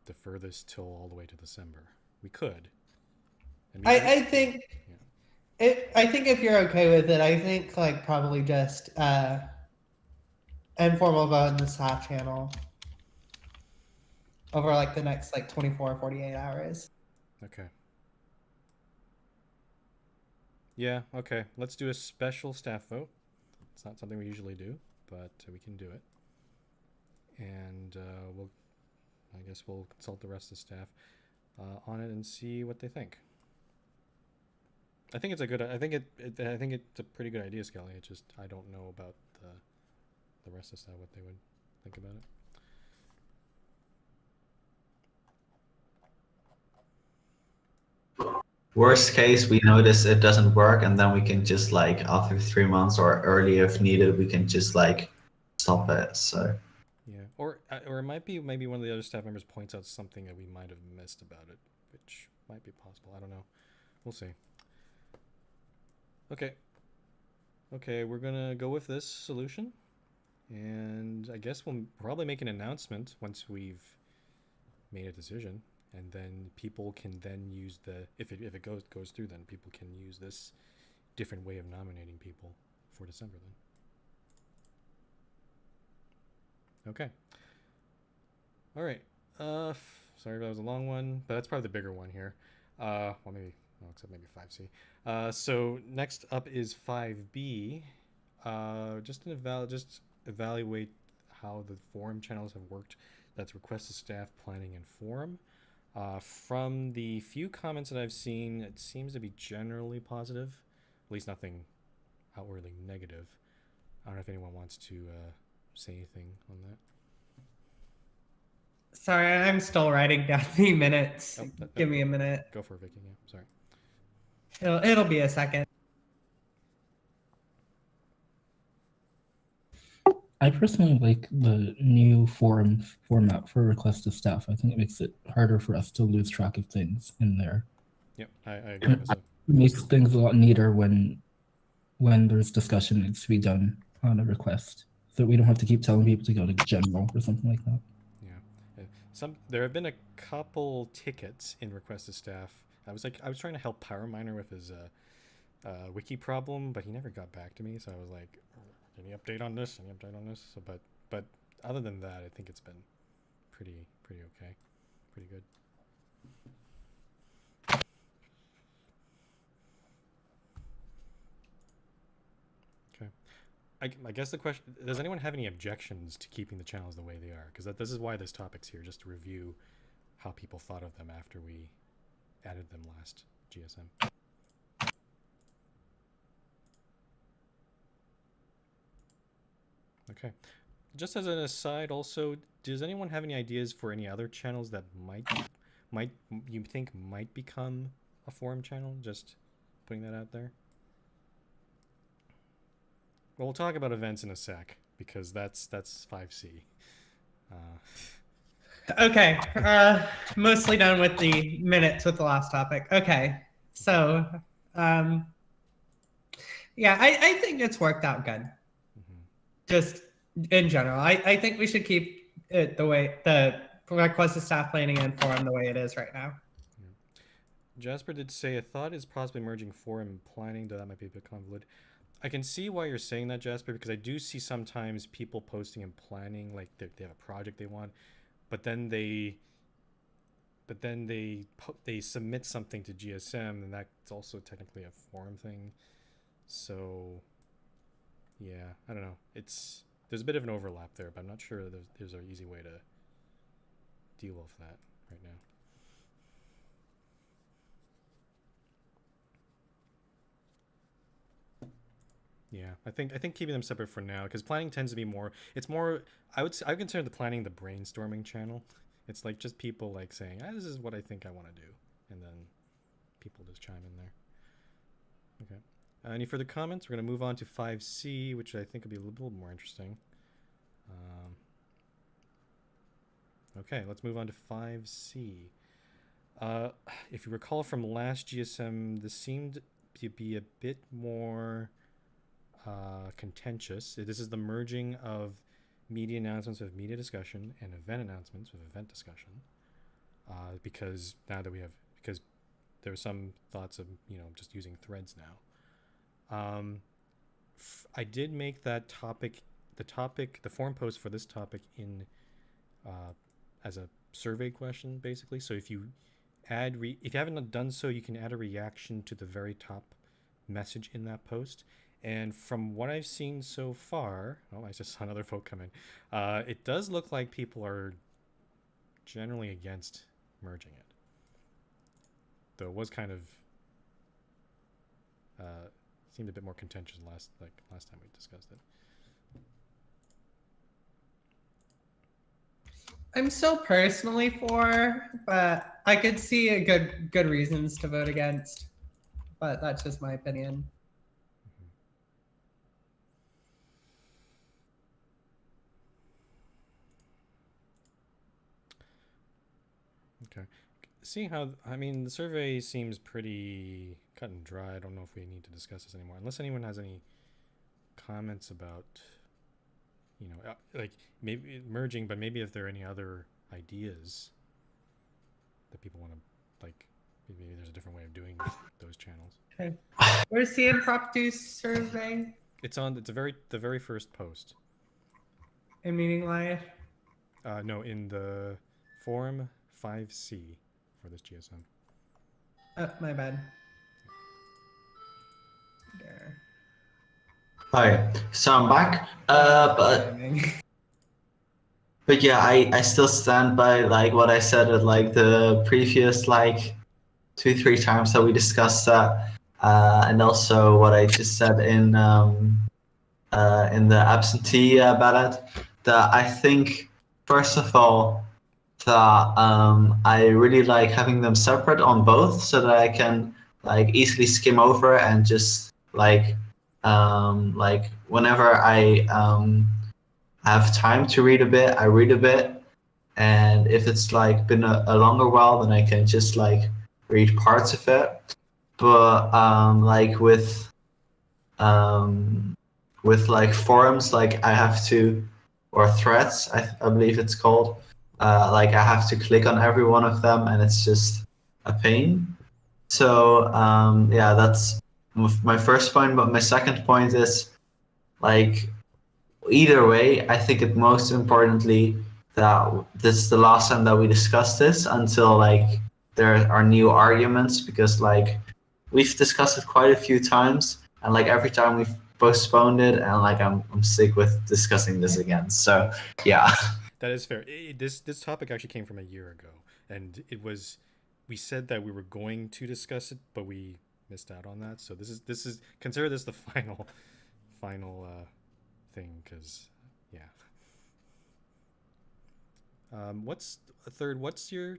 defer this till all the way to December? We could. I think I think if you're okay with it, I think like probably just informal vote in the staff channel over like the next like 24 or 48 hours. Okay. Yeah, okay. Let's do a special staff vote. It's not something we usually do, but we can do it. And I guess we'll consult the rest of the staff on it and see what they think. I think it's a good. I think it's a pretty good idea, Skelly. It's just I don't know about the rest of the staff, what they would think about it. Worst case, we notice it doesn't work, and then we can just like after 3 months or early if needed, we can just like stop it. So yeah, or it might be maybe one of the other staff members points out something that we might have missed about it, which might be possible. I don't know. We'll see. Okay, we're gonna go with this solution, and I guess we'll probably make an announcement once we've made a decision, and then people can then use if it goes through, then people can use this different way of nominating people for December then. Okay. All right. Sorry that was a long one, but that's probably the bigger one here. Well, maybe. Oh, except maybe 5C. So next up is 5B. Just evaluate how the forum channels have worked. That's request to staff, planning, and forum. From the few comments that I've seen, it seems to be generally positive. At least nothing outwardly negative. I don't know if anyone wants to say anything on that. Sorry, I'm still writing down the minutes. Give me a minute. Go for it, Vicky. Yeah, sorry. It'll be a second. I personally like the new format for request to staff. I think it makes it harder for us to lose track of things in there. Yep, I agree. It makes things a lot neater when there's discussion needs to be done on a request. that we don't have to keep telling people to go to general or something like that. Yeah. There have been a couple tickets in request to staff. I was trying to help Power Miner with his wiki problem, but he never got back to me. So I was like, any update on this? Any update on this? So, but other than that, I think it's been pretty okay, pretty good. Okay. I guess the question, does anyone have any objections to keeping the channels the way they are? Because this is why this topic's here, just to review how people thought of them after we added them last GSM. Okay. Just as an aside, also, does anyone have any ideas for any other channels that might you think might become a forum channel? Just putting that out there. Well, we'll talk about events in a sec, because that's 5C. Okay, mostly done with the minutes with the last topic. Okay, so yeah, I think it's worked out good. Mm-hmm. Just in general, I think we should keep it the way the request to staff planning and forum the way it is right now. Yeah. Jasper did say a thought is possibly merging forum and planning, though that might be a bit convoluted. I can see why you're saying that, Jasper, because I do see sometimes people posting and planning, like they have a project they want, but then they submit something to GSM, and that's also technically a forum thing. So yeah, I don't know. There's a bit of an overlap there, but I'm not sure there's an easy way to deal with that right now. Yeah, I think keeping them separate for now, because planning tends to be more. It's more. I would consider the planning the brainstorming channel. It's like just people like saying, "This is what I think I want to do," and then people just chime in there. Okay. Any further comments? We're going to move on to 5C, which I think will be a little more interesting. Okay, let's move on to 5C. If you recall from last GSM, this seemed to be a bit more contentious. This is the merging of media announcements with media discussion and event announcements with event discussion. Because now that because there were some thoughts of just using threads now. I did make that topic, the forum post for this topic in as a survey question, basically. So if you if you haven't done so, you can add a reaction to the very top message in that post. And from what I've seen so far, I just saw another vote come in. It does look like people are generally against merging it. Though it was kind of seemed a bit more contentious last time we discussed it. I'm still personally for, but I could see a good reasons to vote against. But that's just my opinion. Okay. Seeing how, the survey seems pretty cut and dry. I don't know if we need to discuss this anymore, unless anyone has any comments about, like maybe merging, but maybe if there are any other ideas that people want to, like, maybe there's a different way of doing those channels. Okay. Where's the impromptu survey? It's the very first post. In Meeting Live? No, in the forum 5C for this GSM. Oh, my bad. There. Hi, so I'm back. But yeah, I still stand by like what I said at like the previous like 2-3 times that we discussed that, and also what I just said in the absentee ballot. That I think first of all that I really like having them separate on both, so that I can like easily skim over and just like whenever I have time to read a bit, I read a bit, and if it's like been a longer while, then I can just like read parts of it. But like with with like forums, like I have to, or threads, I believe it's called. Like I have to click on every one of them, and it's just a pain. So yeah, that's my first point. But my second point is like either way, I think it most importantly that this is the last time that we discuss this until like there are new arguments, because like we've discussed it quite a few times, and like every time we've postponed it, and like I'm sick with discussing this again. So yeah. That is fair. This topic actually came from a year ago, and it was we said that we were going to discuss it, but we missed out on that. So this is consider this the final thing, because yeah. What's a third? What are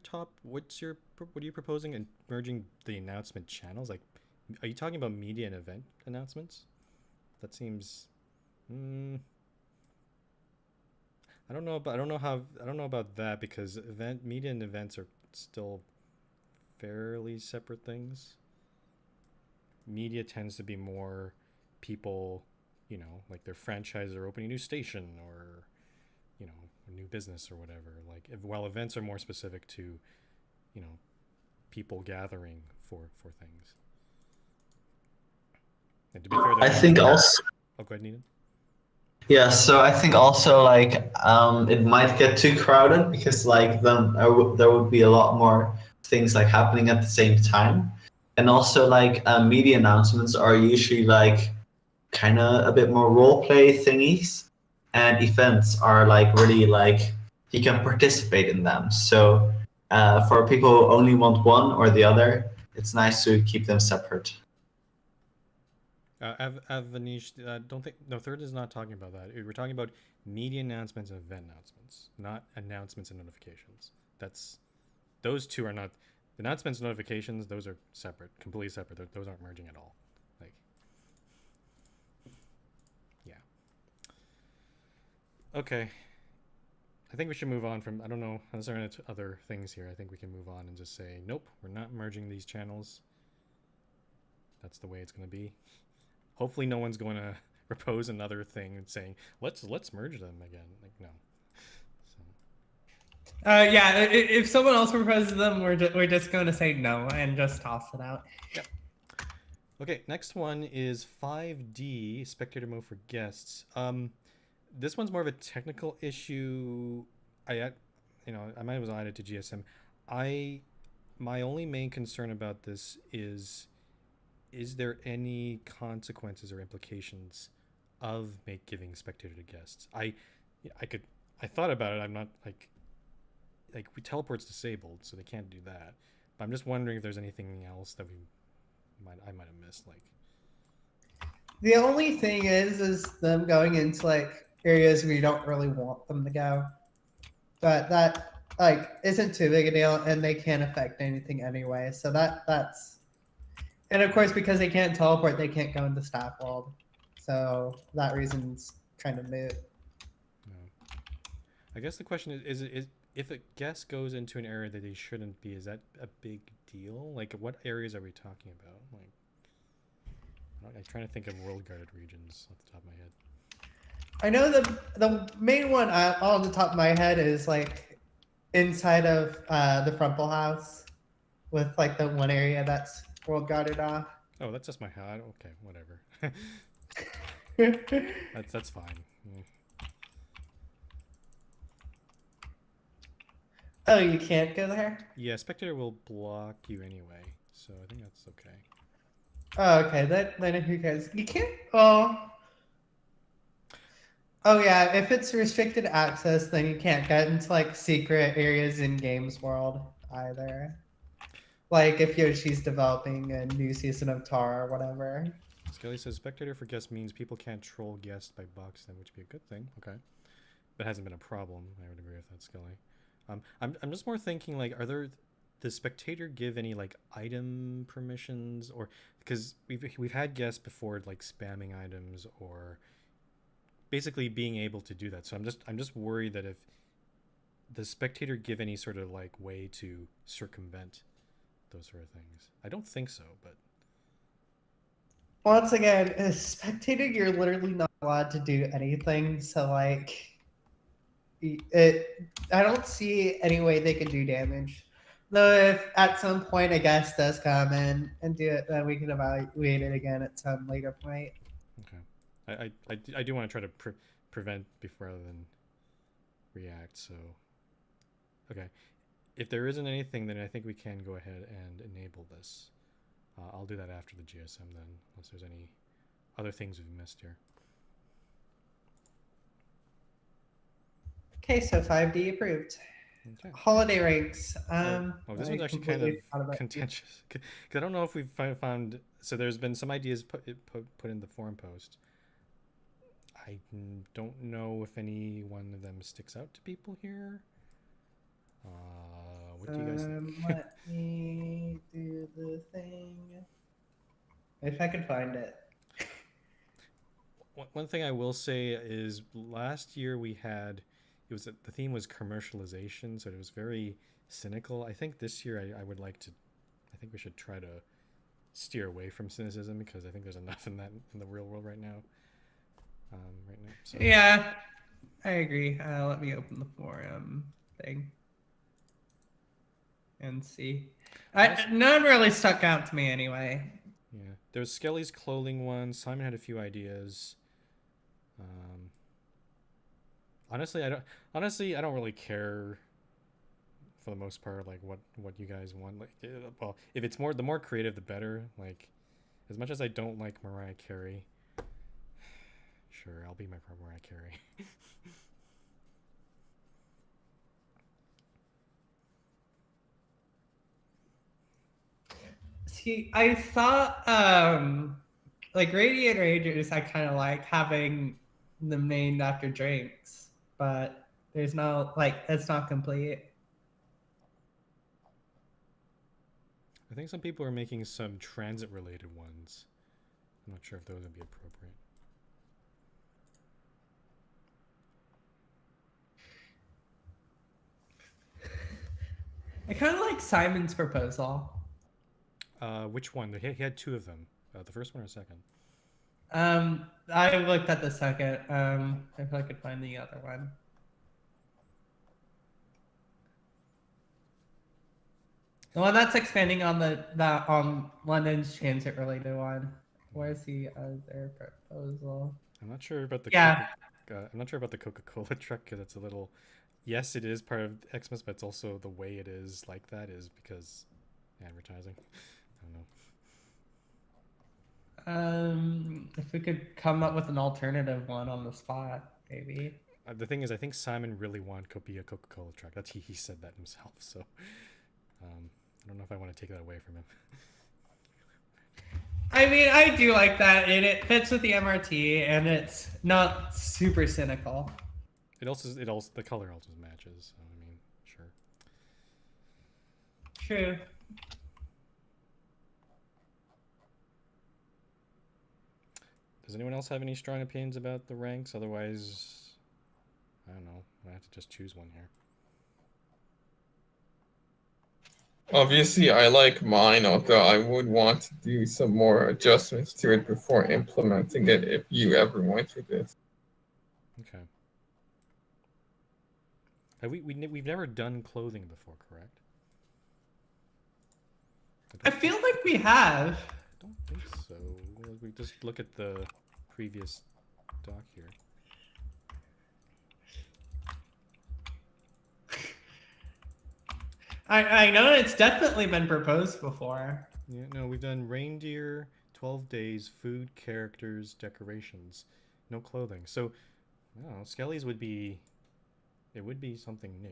you proposing in merging the announcement channels? Like, are you talking about media and event announcements? That seems. I don't know about that, because media and events are still fairly separate things. Media tends to be more people, like their franchise or opening a new station, or a new business or whatever. Like, while events are more specific to, people gathering for things. And to be fair, I think also. Oh, go ahead, Nina. Yeah, so I think also like it might get too crowded, because like then there would be a lot more things like happening at the same time, and also like media announcements are usually like kind of a bit more role play thingies, and events are like really like you can participate in them. So for people who only want one or the other, it's nice to keep them separate. Avanish, don't think no. Third is not talking about that. We're talking about media announcements and event announcements, not announcements and notifications. Those two are not announcements and notifications. Those are separate, completely separate. Those aren't merging at all. Like, yeah. Okay. I think we should move on from. I don't know. Unless there are other things here, I think we can move on and just say nope. We're not merging these channels. That's the way it's going to be. Hopefully no one's going to propose another thing and saying let's merge them again. Like, no. So. Yeah, if someone else proposes them, we're just going to say no and just toss it out. Yep. Okay, next one is 5D spectator mode for guests. This one's more of a technical issue. I might have added to GSM. My only main concern about this is there any consequences or implications of giving spectator to guests? I thought about it. I'm not like we teleport's disabled, so they can't do that. But I'm just wondering if there's anything else that I might have missed. Like, the only thing is them going into like areas where you don't really want them to go, but that like isn't too big a deal, and they can't affect anything anyway. So that's. And of course, because they can't teleport, they can't go into staff world. So that reason's kind of moot. no. I guess the question is if a guest goes into an area that they shouldn't be, is that a big deal? Like, what areas are we talking about? Like, I'm trying to think of world guarded regions off the top of my head. I know the main one on the top of my head is like inside of the Frumple house, with like the one area that's world guarded off. Oh, that's just my head. Okay, whatever. that's fine. Oh, you can't go there? Yeah, spectator will block you anyway, so I think that's okay. Oh, okay. Then who cares? You can't. Oh yeah. If it's restricted access, then you can't get into like secret areas in Games World either. Like if Yoshi's developing a new season of Tar or whatever. Skelly says spectator for guests means people can't troll guests by box them, which would be a good thing. Okay, that hasn't been a problem. I would agree with that, Skelly. I'm just more thinking like, does spectator give any like item permissions, or because we've had guests before like spamming items or basically being able to do that. So I'm just worried that if the spectator give any sort of like way to circumvent those sort of things. I don't think so, but once again, spectating, you're literally not allowed to do anything. So like, I don't see any way they can do damage. Though if at some point a guest does come in and do it, then we can evaluate it again at some later point. Okay. I do want to try to prevent before rather than react. So, okay. If there isn't anything, then I think we can go ahead and enable this. I'll do that after the GSM then, unless there's any other things we've missed here. Okay, so 5D approved. Okay. Holiday ranks. This one's actually kind of contentious because I don't know if we've found. So there's been some ideas put in the forum post. I don't know if any one of them sticks out to people here. What do you guys think? Let me do the thing. If I can find it. One thing I will say is last year we had, the theme was commercialization, so it was very cynical. I think this year I would like to, I think we should try to steer away from cynicism because I think there's enough in that in the real world right now. So. Yeah, I agree. Let me open the forum thing and see. None really stuck out to me anyway. Yeah, there was Skelly's clothing one. Simon had a few ideas. Honestly, I don't really care for the most part, like what you guys want. Like, well, if it's the more creative, the better. Like, as much as I don't like Mariah Carey, sure, I'll be my Mariah Carey. See, I thought like Radiant Rangers, I kind of like having them named after drinks, but there's no it's not complete. I think some people are making some transit related ones. I'm not sure if those would be appropriate. I kind of like Simon's proposal. Which one? He had two of them. The first one or second? I looked at the second. If I could find the other one. The one that's expanding on on London's transit related one. Where's the other proposal? I'm not sure about the I'm not sure about the Coca-Cola truck because it's a little. Yes, it is part of Xmas, but it's also the way it is like that is because advertising. I don't know. If we could come up with an alternative one on the spot, maybe. The thing is, I think Simon really wanted to be a Coca-Cola truck. That's he said that himself. So, I don't know if I want to take that away from him. I mean, I do like that, and it fits with the MRT, and it's not super cynical. It also the color also matches. So I mean, sure. True. Does anyone else have any strong opinions about the ranks? Otherwise, I don't know. I have to just choose one here. Obviously, I like mine, although I would want to do some more adjustments to it before implementing it if you ever went with this. Okay. We've never done clothing before, correct? I feel like we have. I don't think so. We just look at the previous doc here. I know it's definitely been proposed before. Yeah, no, we've done reindeer, 12 days, food, characters, decorations, no clothing. So, I don't know, Skelly's would be something new.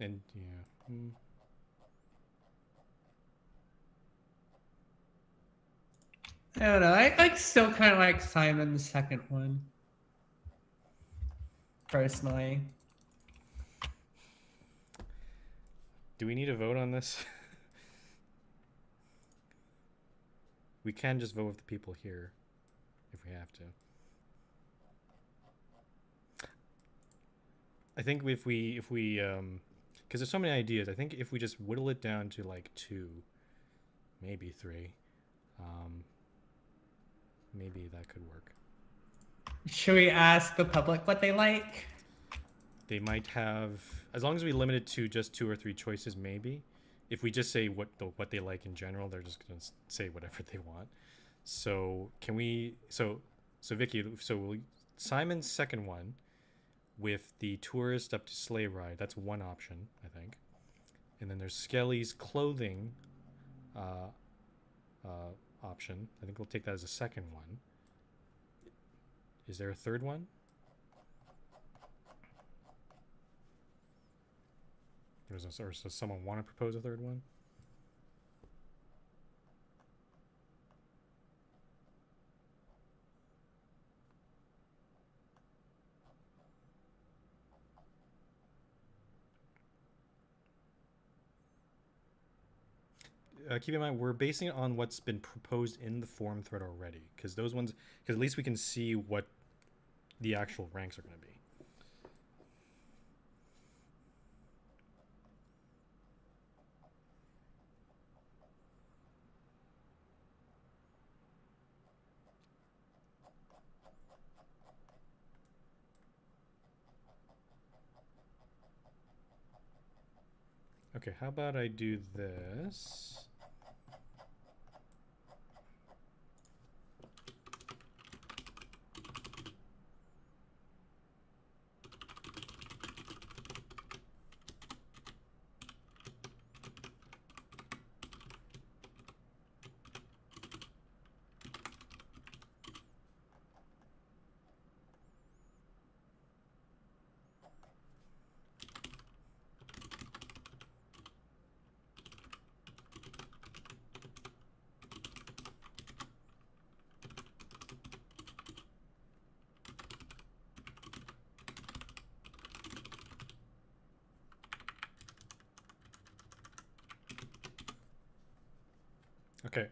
And yeah. I don't know. I still kind of like Simon's second one. Personally. Do we need a vote on this? We can just vote with the people here if we have to. I think if we because there's so many ideas, I think if we just whittle it down to like 2, maybe 3, maybe that could work. Should we ask the public what they like? They might have, as long as we limit it to just 2 or 3 choices, maybe. If we just say what they like in general, they're just gonna say whatever they want. So can we? So Vicky, Simon's second one, with the tourist up to sleigh ride. That's one option, I think. And then there's Skelly's clothing option. I think we'll take that as a second one. Is there a third one? Or does someone want to propose a third one? Keep in mind, we're basing it on what's been proposed in the forum thread already, because those ones, because at least we can see what the actual ranks are going to be. Okay, how about I do this? Okay,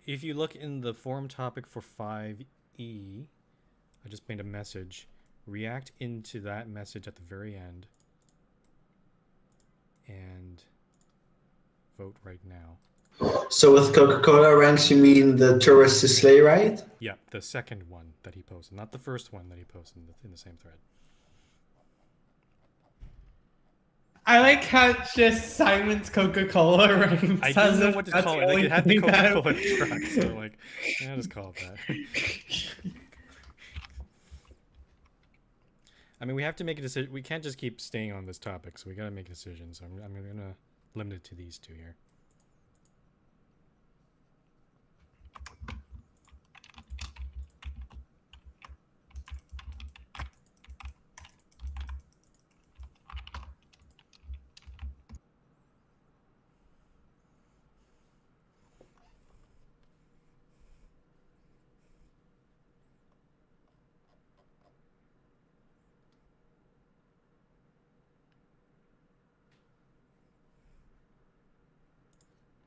if you look in the forum topic for 5E, I just made a message. React into that message at the very end and vote right now. So with Coca-Cola ranks, you mean the tourist to sleigh ride? Yeah, the second one that he posted, not the first one that he posted in the same thread. I like how it's just Simon's Coca-Cola ranks. I didn't know what to call it. Like, it had the Coca-Cola truck, so I'm like, yeah, I'll just call it that. I mean, we have to make a decision. We can't just keep staying on this topic, so we got to make a decision. So I'm going to limit it to these 2 here.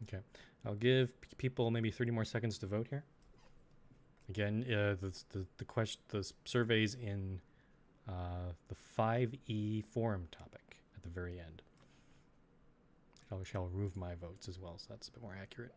Okay, I'll give people maybe 30 more seconds to vote here. Again, the surveys in the 5E forum topic at the very end. I shall remove my votes as well, so that's a bit more accurate.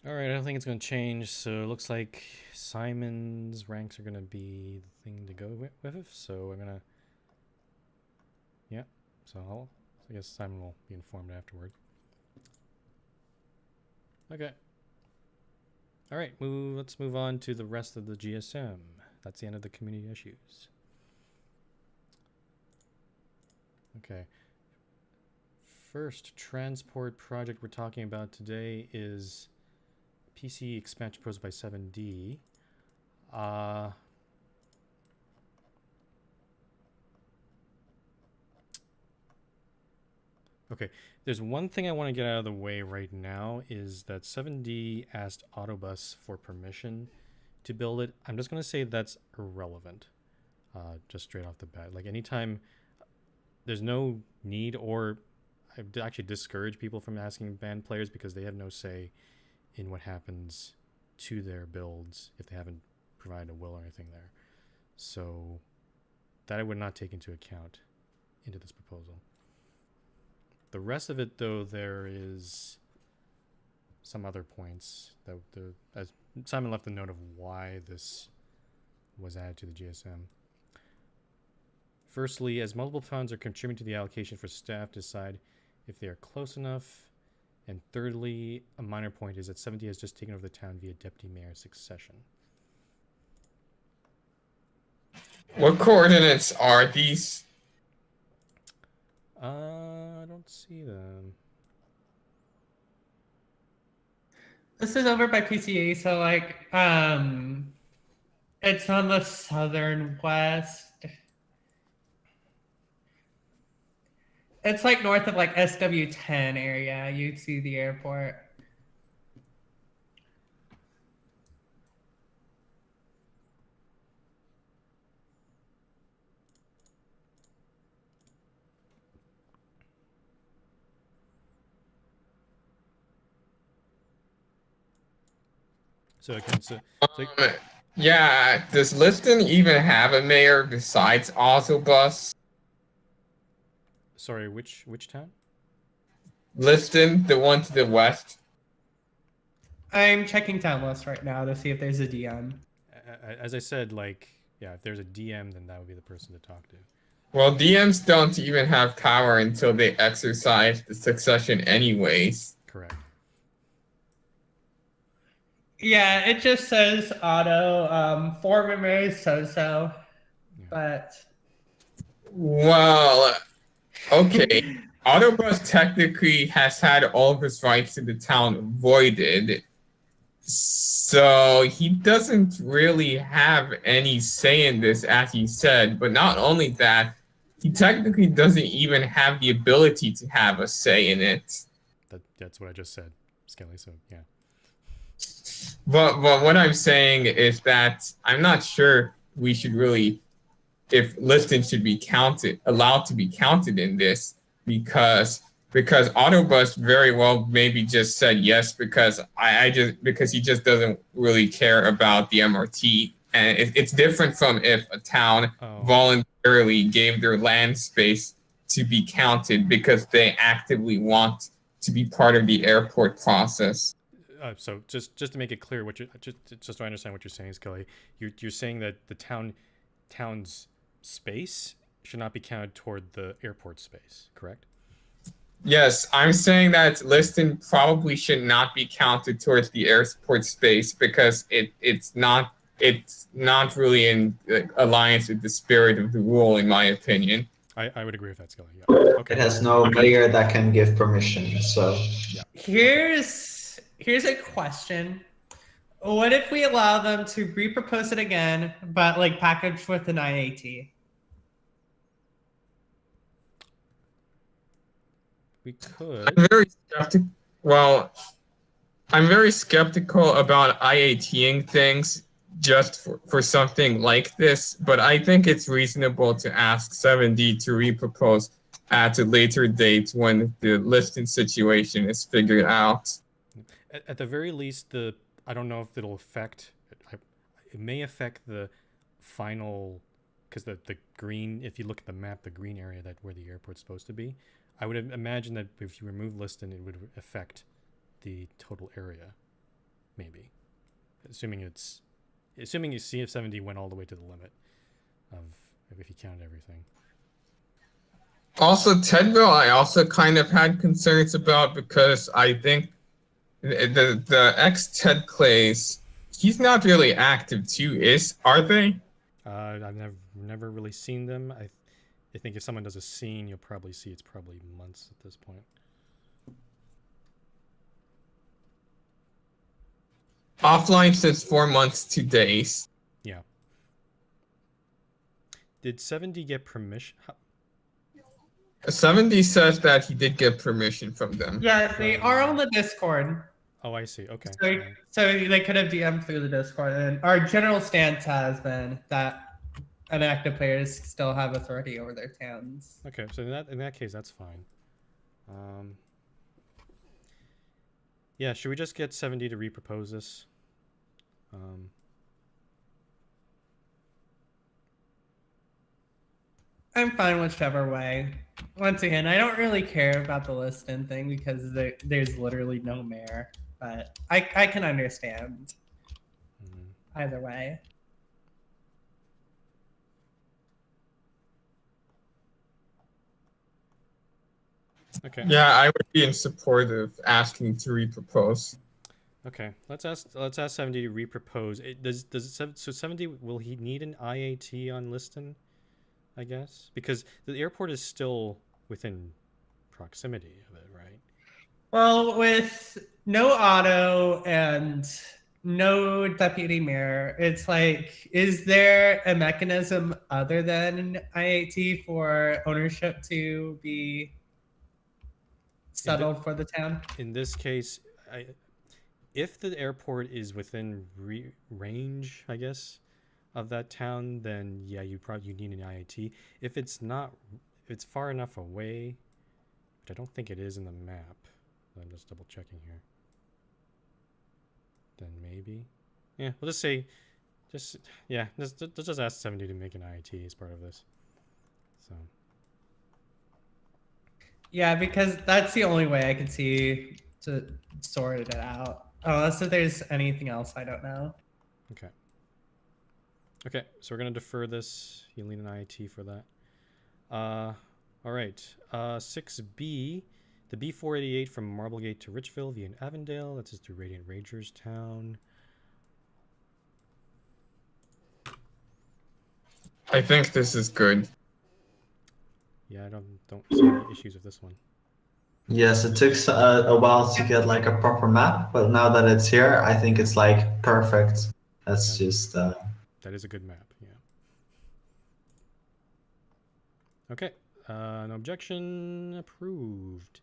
All right, I don't think it's going to change. So it looks like Simon's ranks are going to be the thing to go with. So I'm going to, yeah. So I guess Simon will be informed afterward. Okay. All right, let's move on to the rest of the GSM. That's the end of the community issues. Okay. First transport project we're talking about today is PC expansion proposed by 7D. Okay, there's one thing I want to get out of the way right now is that 7D asked Autobus for permission to build it. I'm just going to say that's irrelevant, just straight off the bat. Like anytime there's no need, or I actually discourage people from asking band players because they have no say in what happens to their builds if they haven't provided a will or anything there. So that I would not take into account into this proposal. The rest of it, though, there is some other points that as Simon left a note of why this was added to the GSM. Firstly, as multiple funds are contributing to the allocation for staff, decide if they are close enough. And thirdly, a minor point is that 7D has just taken over the town via deputy mayor succession. What coordinates are these? I don't see them. This is over by PCA, so like it's on the southern west. It's like north of like SW10 area. You'd see the airport. So again, Yeah, does Liston even have a mayor besides Autobus? sorry, which town? Liston, the one to the west. I'm checking town list right now to see if there's a DM. As I said, like, yeah, if there's a DM, then that would be the person to talk to. Well, DMs don't even have power until they exercise the succession anyways. Correct. Yeah, it just says auto. Former mayor so, Yeah. but Well, okay. Autobus technically has had all of his rights to the town voided, so he doesn't really have any say in this, as he said. But not only that, he technically doesn't even have the ability to have a say in it. That's what I just said, Skelly. So yeah. But what I'm saying is that I'm not sure we should really, if Liston should be allowed to be counted in this, because Autobus very well maybe just said yes because because he just doesn't really care about the MRT, and it's different from if a town voluntarily gave their land space to be counted because they actively want to be part of the airport process. So just to make it clear, what you just so I understand what you're saying, Skelly, you're saying that the town's space should not be counted toward the airport space, correct? Yes, I'm saying that Liston probably should not be counted towards the airport space because it's not really in alliance with the spirit of the rule, in my opinion. I would agree with that, Skelly. Yeah. Okay. It has no mayor that can give permission, so. Yeah. Here's a question. What if we allow them to repropose it again, but like packaged with an IAT? We could. I'm very skeptical about IATing things just for something like this, but I think it's reasonable to ask 7D to repropose at a later date when the listing situation is figured out. At the very least, I don't know if it'll affect. It may affect the final, because the green. If you look at the map, the green area where the airport's supposed to be, I would imagine that if you remove Liston, it would affect the total area. Maybe, assuming you see if 70 went all the way to the limit of if you counted everything. Also, Tedville, I also kind of had concerns about because I think the ex-Ted Clays, he's not really active too, are they? I've never really seen them. I think if someone does a scene, you'll probably see it's probably months at this point. Offline says 4 months, 2 days. Yeah. Did 7D get permission? 70 says that he did get permission from them. Yeah, they are on the Discord. Oh, I see. Okay. So, so they could have DM'd through the Discord. And our general stance has been that inactive players still have authority over their towns. Okay, so in that case, that's fine. Yeah, should we just get 70 to repropose this? I'm fine whichever way. Once again, I don't really care about the listing thing because there's literally no mayor. But I can understand either way. Okay. Yeah, I would be in support of asking to repropose. Okay, let's ask 70 to repropose. So 70, will he need an IAT on Liston? I guess because the airport is still within proximity of it, right? Well, with no auto and no deputy mayor, it's like, is there a mechanism other than IAT for ownership to be settled for the town? In this case, if the airport is within range, I guess, of that town, then yeah, you need an IAT. If it's not, if it's far enough away, which I don't think it is in the map. I'm just double checking here. Then maybe, yeah, we'll just say, let's just ask 70 to make an IAT as part of this. So. Yeah, because that's the only way I could see to sort it out. Unless if there's anything else I don't know. Okay. Okay, so we're gonna defer this. You'll need an IAT for that. All right. 6B, the B488 from Marblegate to Richville via Avondale. That's just through Radiant Rangers Town. I think this is good. Yeah, I don't see any issues with this one. Yes, it took a while to get like a proper map, but now that it's here, I think it's like perfect. That's just. That is a good map. Yeah. Okay. No objection. Approved.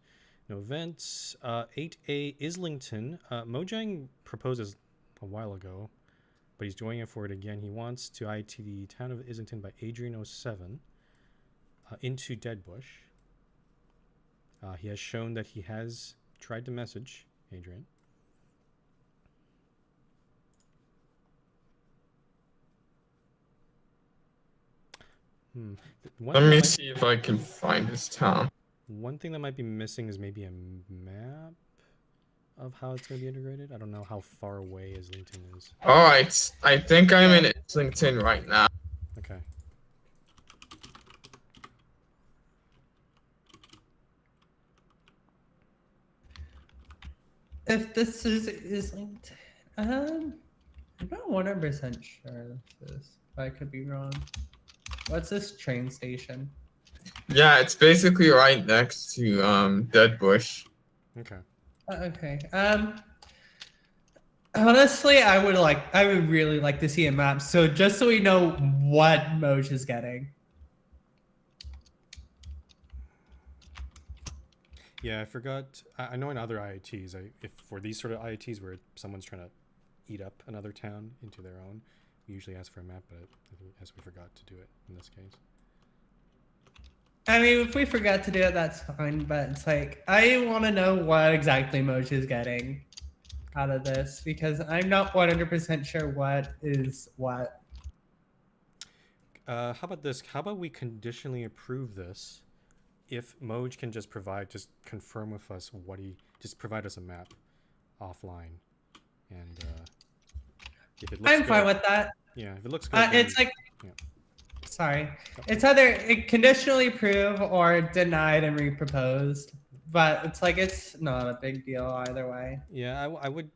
No events. 8A Islington. Mojang proposes a while ago, but he's joining it for it again. He wants to IT the town of Islington by Adrian 07 into Deadbush. He has shown that he has tried to message Adrian. Let me see if I can find this town. One thing that might be missing is maybe a map of how it's going to be integrated. I don't know how far away Islington is. All right, I think I'm in Islington right now. Okay. If this is Islington, I'm not 100% sure of this. I could be wrong. What's this train station? Yeah, it's basically right next to Deadbush. Okay. Okay. Honestly, I would really like to see a map. So just so we know what Moj is getting. Yeah, I forgot. I know in other IITs, if for these sort of IITs where someone's trying to eat up another town into their own, we usually ask for a map, but I guess we forgot to do it in this case. I mean, if we forgot to do it, that's fine. But it's like, I want to know what exactly Moj is getting out of this because I'm not 100% sure what is what. How about this? How about we conditionally approve this if Moj can just confirm with us what just provide us a map offline, and if it looks I'm fine with that. Yeah, if it looks good. It's like, sorry, it's either conditionally approved or denied and reproposed, but it's like it's not a big deal either way. Yeah, I would.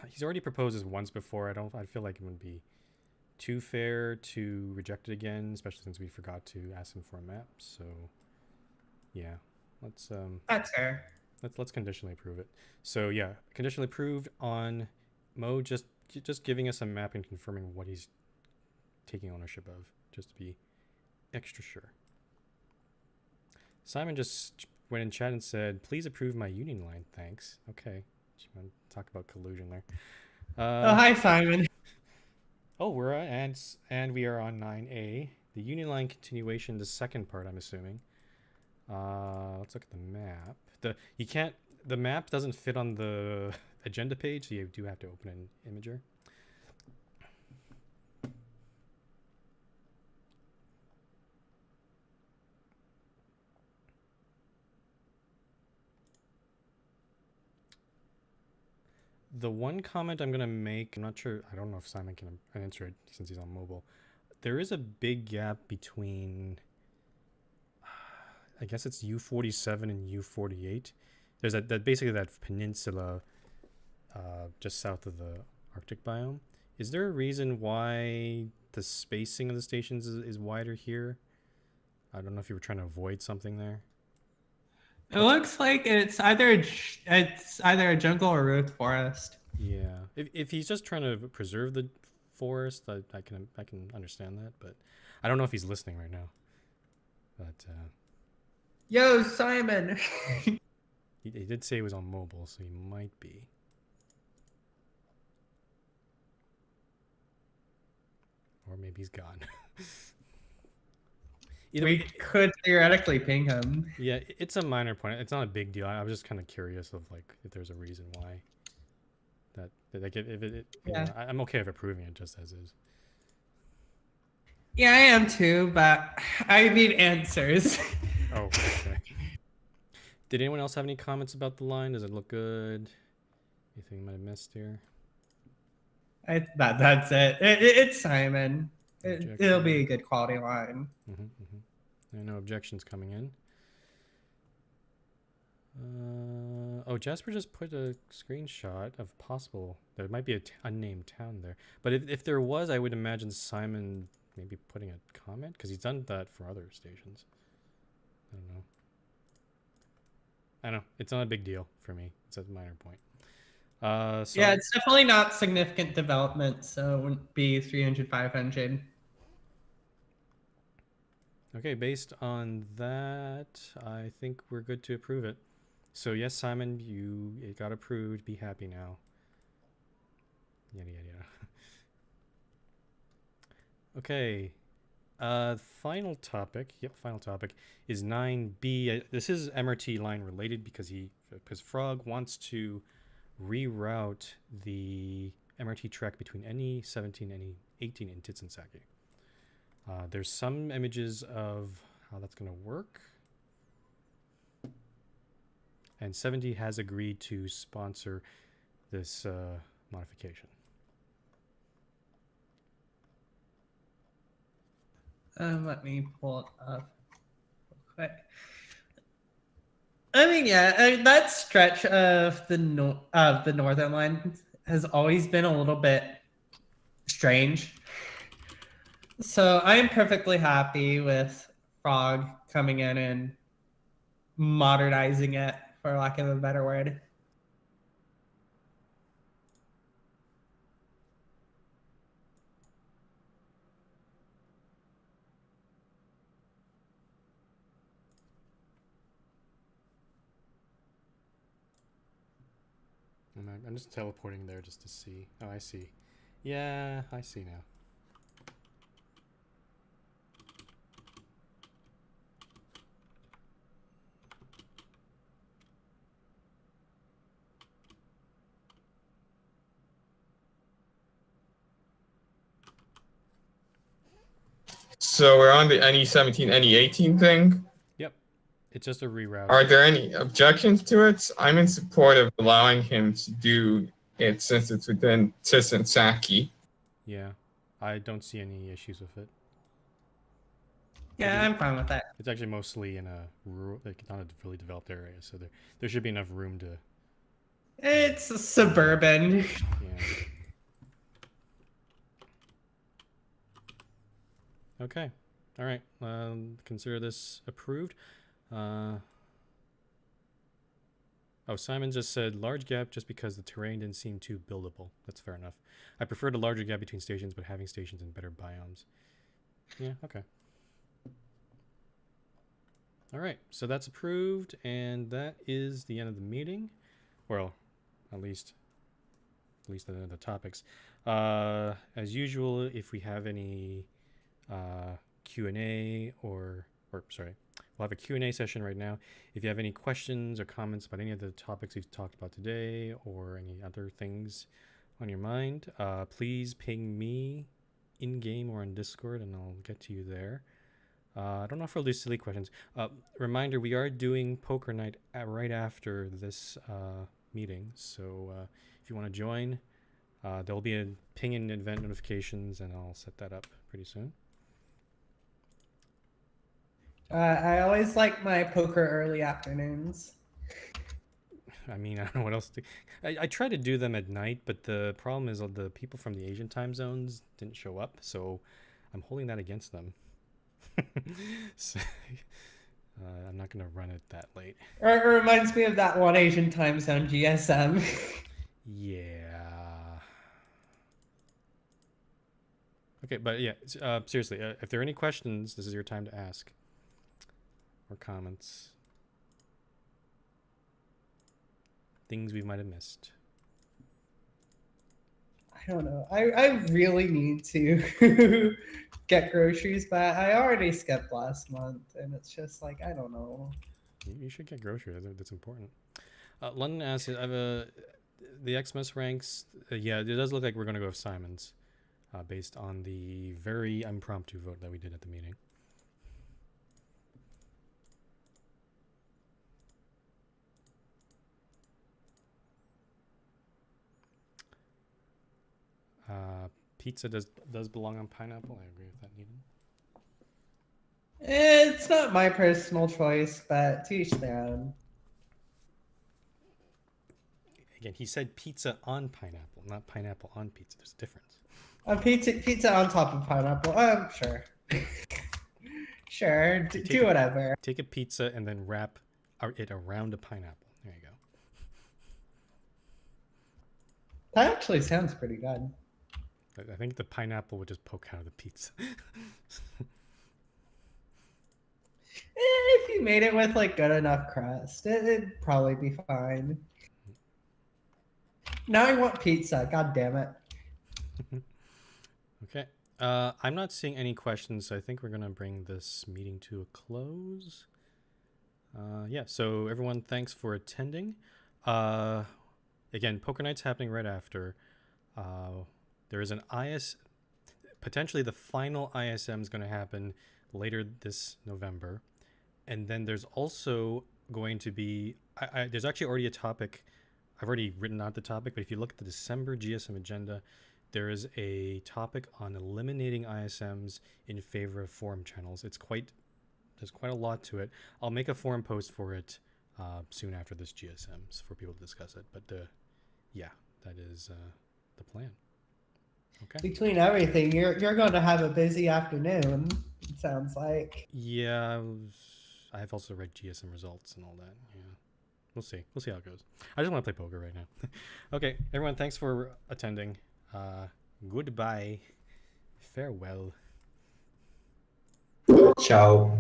He's already proposed this once before. I feel like it would be too fair to reject it again, especially since we forgot to ask him for a map. So. Yeah, let's That's fair. Let's conditionally approve it. So yeah, conditionally approved on Mo just giving us a map and confirming what he's taking ownership of, just to be extra sure. Simon just went in chat and said, "Please approve my union line, thanks." Okay, she want to talk about collusion there. Oh, hi, Simon. Oh, we're and we are on 9A, the union line continuation. The second part, I'm assuming. Let's look at the map. The map doesn't fit on the agenda page, so you do have to open an imager. The one comment I'm gonna make, I'm not sure, I don't know if Simon can answer it since he's on mobile. There is a big gap between, I guess it's U47 and U48. There's that basically that peninsula just south of the Arctic biome. Is there a reason why the spacing of the stations is wider here? I don't know if you were trying to avoid something there. It looks like it's either a jungle or root forest. Yeah, if he's just trying to preserve the forest, I can understand that, but I don't know if he's listening right now. But Yo, Simon. he did say he was on mobile, so he might be. Or maybe he's gone. We could theoretically ping him. Yeah, it's a minor point. It's not a big deal. I was just kind of curious of like if there's a reason why. That like if it Yeah. know, I'm okay with approving it just as is. Yeah, I am too, but I need answers. Oh, okay. Did anyone else have any comments about the line? Does it look good? Anything you might have missed here? That's it. It's Simon. Objection. It'll be a good quality line. There are no objections coming in. Oh, Jasper just put a screenshot of possible. There might be an unnamed town there. But if there was, I would imagine Simon maybe putting a comment, because he's done that for other stations. I don't know. I don't know. It's not a big deal for me. It's a minor point. So Yeah, it's definitely not significant development, so it wouldn't be 300, 500. Okay, based on that, I think we're good to approve it. So yes, Simon, it got approved. Be happy now. Yada yada yada. Okay. Final topic. Yep, final topic is 9B. This is MRT line related because Frog wants to reroute the MRT track between NE17 and NE18 in Titsansaki. There's some images of how that's going to work. And 70 has agreed to sponsor this modification. Let me pull it up real quick. I mean, yeah, that stretch of the northern line has always been a little bit strange. So I am perfectly happy with Frog coming in and modernizing it, for lack of a better word. I'm just teleporting there just to see. Oh, I see. Yeah, I see now. So we're on the NE17, NE18 thing. Yep. It's just a reroute. Are there any objections to it? I'm in support of allowing him to do it since it's within Titsansaki. Yeah. I don't see any issues with it. Yeah, I'm fine with that. It's actually mostly in a rural, like not a really developed area, so there should be enough room to. It's suburban. Yeah. Okay. All right. Consider this approved. Oh, Simon just said large gap just because the terrain didn't seem too buildable. That's fair enough. I preferred a larger gap between stations, but having stations in better biomes. Yeah. Okay. All right, so that's approved, and that is the end of the meeting. Well, at least the topics. As usual, if we have any Q&A or sorry, we'll have a Q&A session right now. If you have any questions or comments about any of the topics we've talked about today or any other things on your mind, please ping me in-game or on Discord, and I'll get to you there. I don't know if we'll do silly questions. Reminder, we are doing poker night right after this meeting, so if you want to join, there'll be a ping in event notifications, and I'll set that up pretty soon. I always like my poker early afternoons. I mean, I don't know what else to. I try to do them at night, but the problem is the people from the Asian time zones didn't show up, so I'm holding that against them. So, I'm not going to run it that late. It reminds me of that one Asian time zone, GSM. Yeah. Okay, but yeah, seriously, if there are any questions, this is your time to ask. Or comments. Things we might have missed. I don't know. I really need to get groceries, but I already skipped last month, and it's just like, I don't know. You should get groceries. That's important. London asks, I have the Xmas ranks. Yeah, it does look like we're going to go with Simon's, based on the very impromptu vote that we did at the meeting. Pizza does belong on pineapple. I agree with that, Needham. It's not my personal choice, but to each their own. Again, he said pizza on pineapple, not pineapple on pizza. There's a difference. Pizza on top of pineapple. Sure. Sure, do whatever. Take a pizza and then wrap it around a pineapple. There you go. That actually sounds pretty good. I think the pineapple would just poke out of the pizza. If you made it with like good enough crust, it'd probably be fine. Now I want pizza. God damn it. Okay. I'm not seeing any questions, so I think we're going to bring this meeting to a close. Yeah, so everyone, thanks for attending. Again, Poker Night's happening right after. There is an potentially the final ISM is going to happen later this November. And then there's also going to be, there's actually already a topic. I've already written out the topic, but if you look at the December GSM agenda, there is a topic on eliminating ISMs in favor of forum channels. There's quite a lot to it. I'll make a forum post for it soon after this GSM for people to discuss it. But yeah, that is the plan. Okay. Between everything, you're going to have a busy afternoon. It sounds like. Yeah, I've also read GSM results and all that. Yeah, we'll see. We'll see how it goes. I just want to play poker right now. Okay, everyone, thanks for attending. Goodbye. Farewell. Ciao.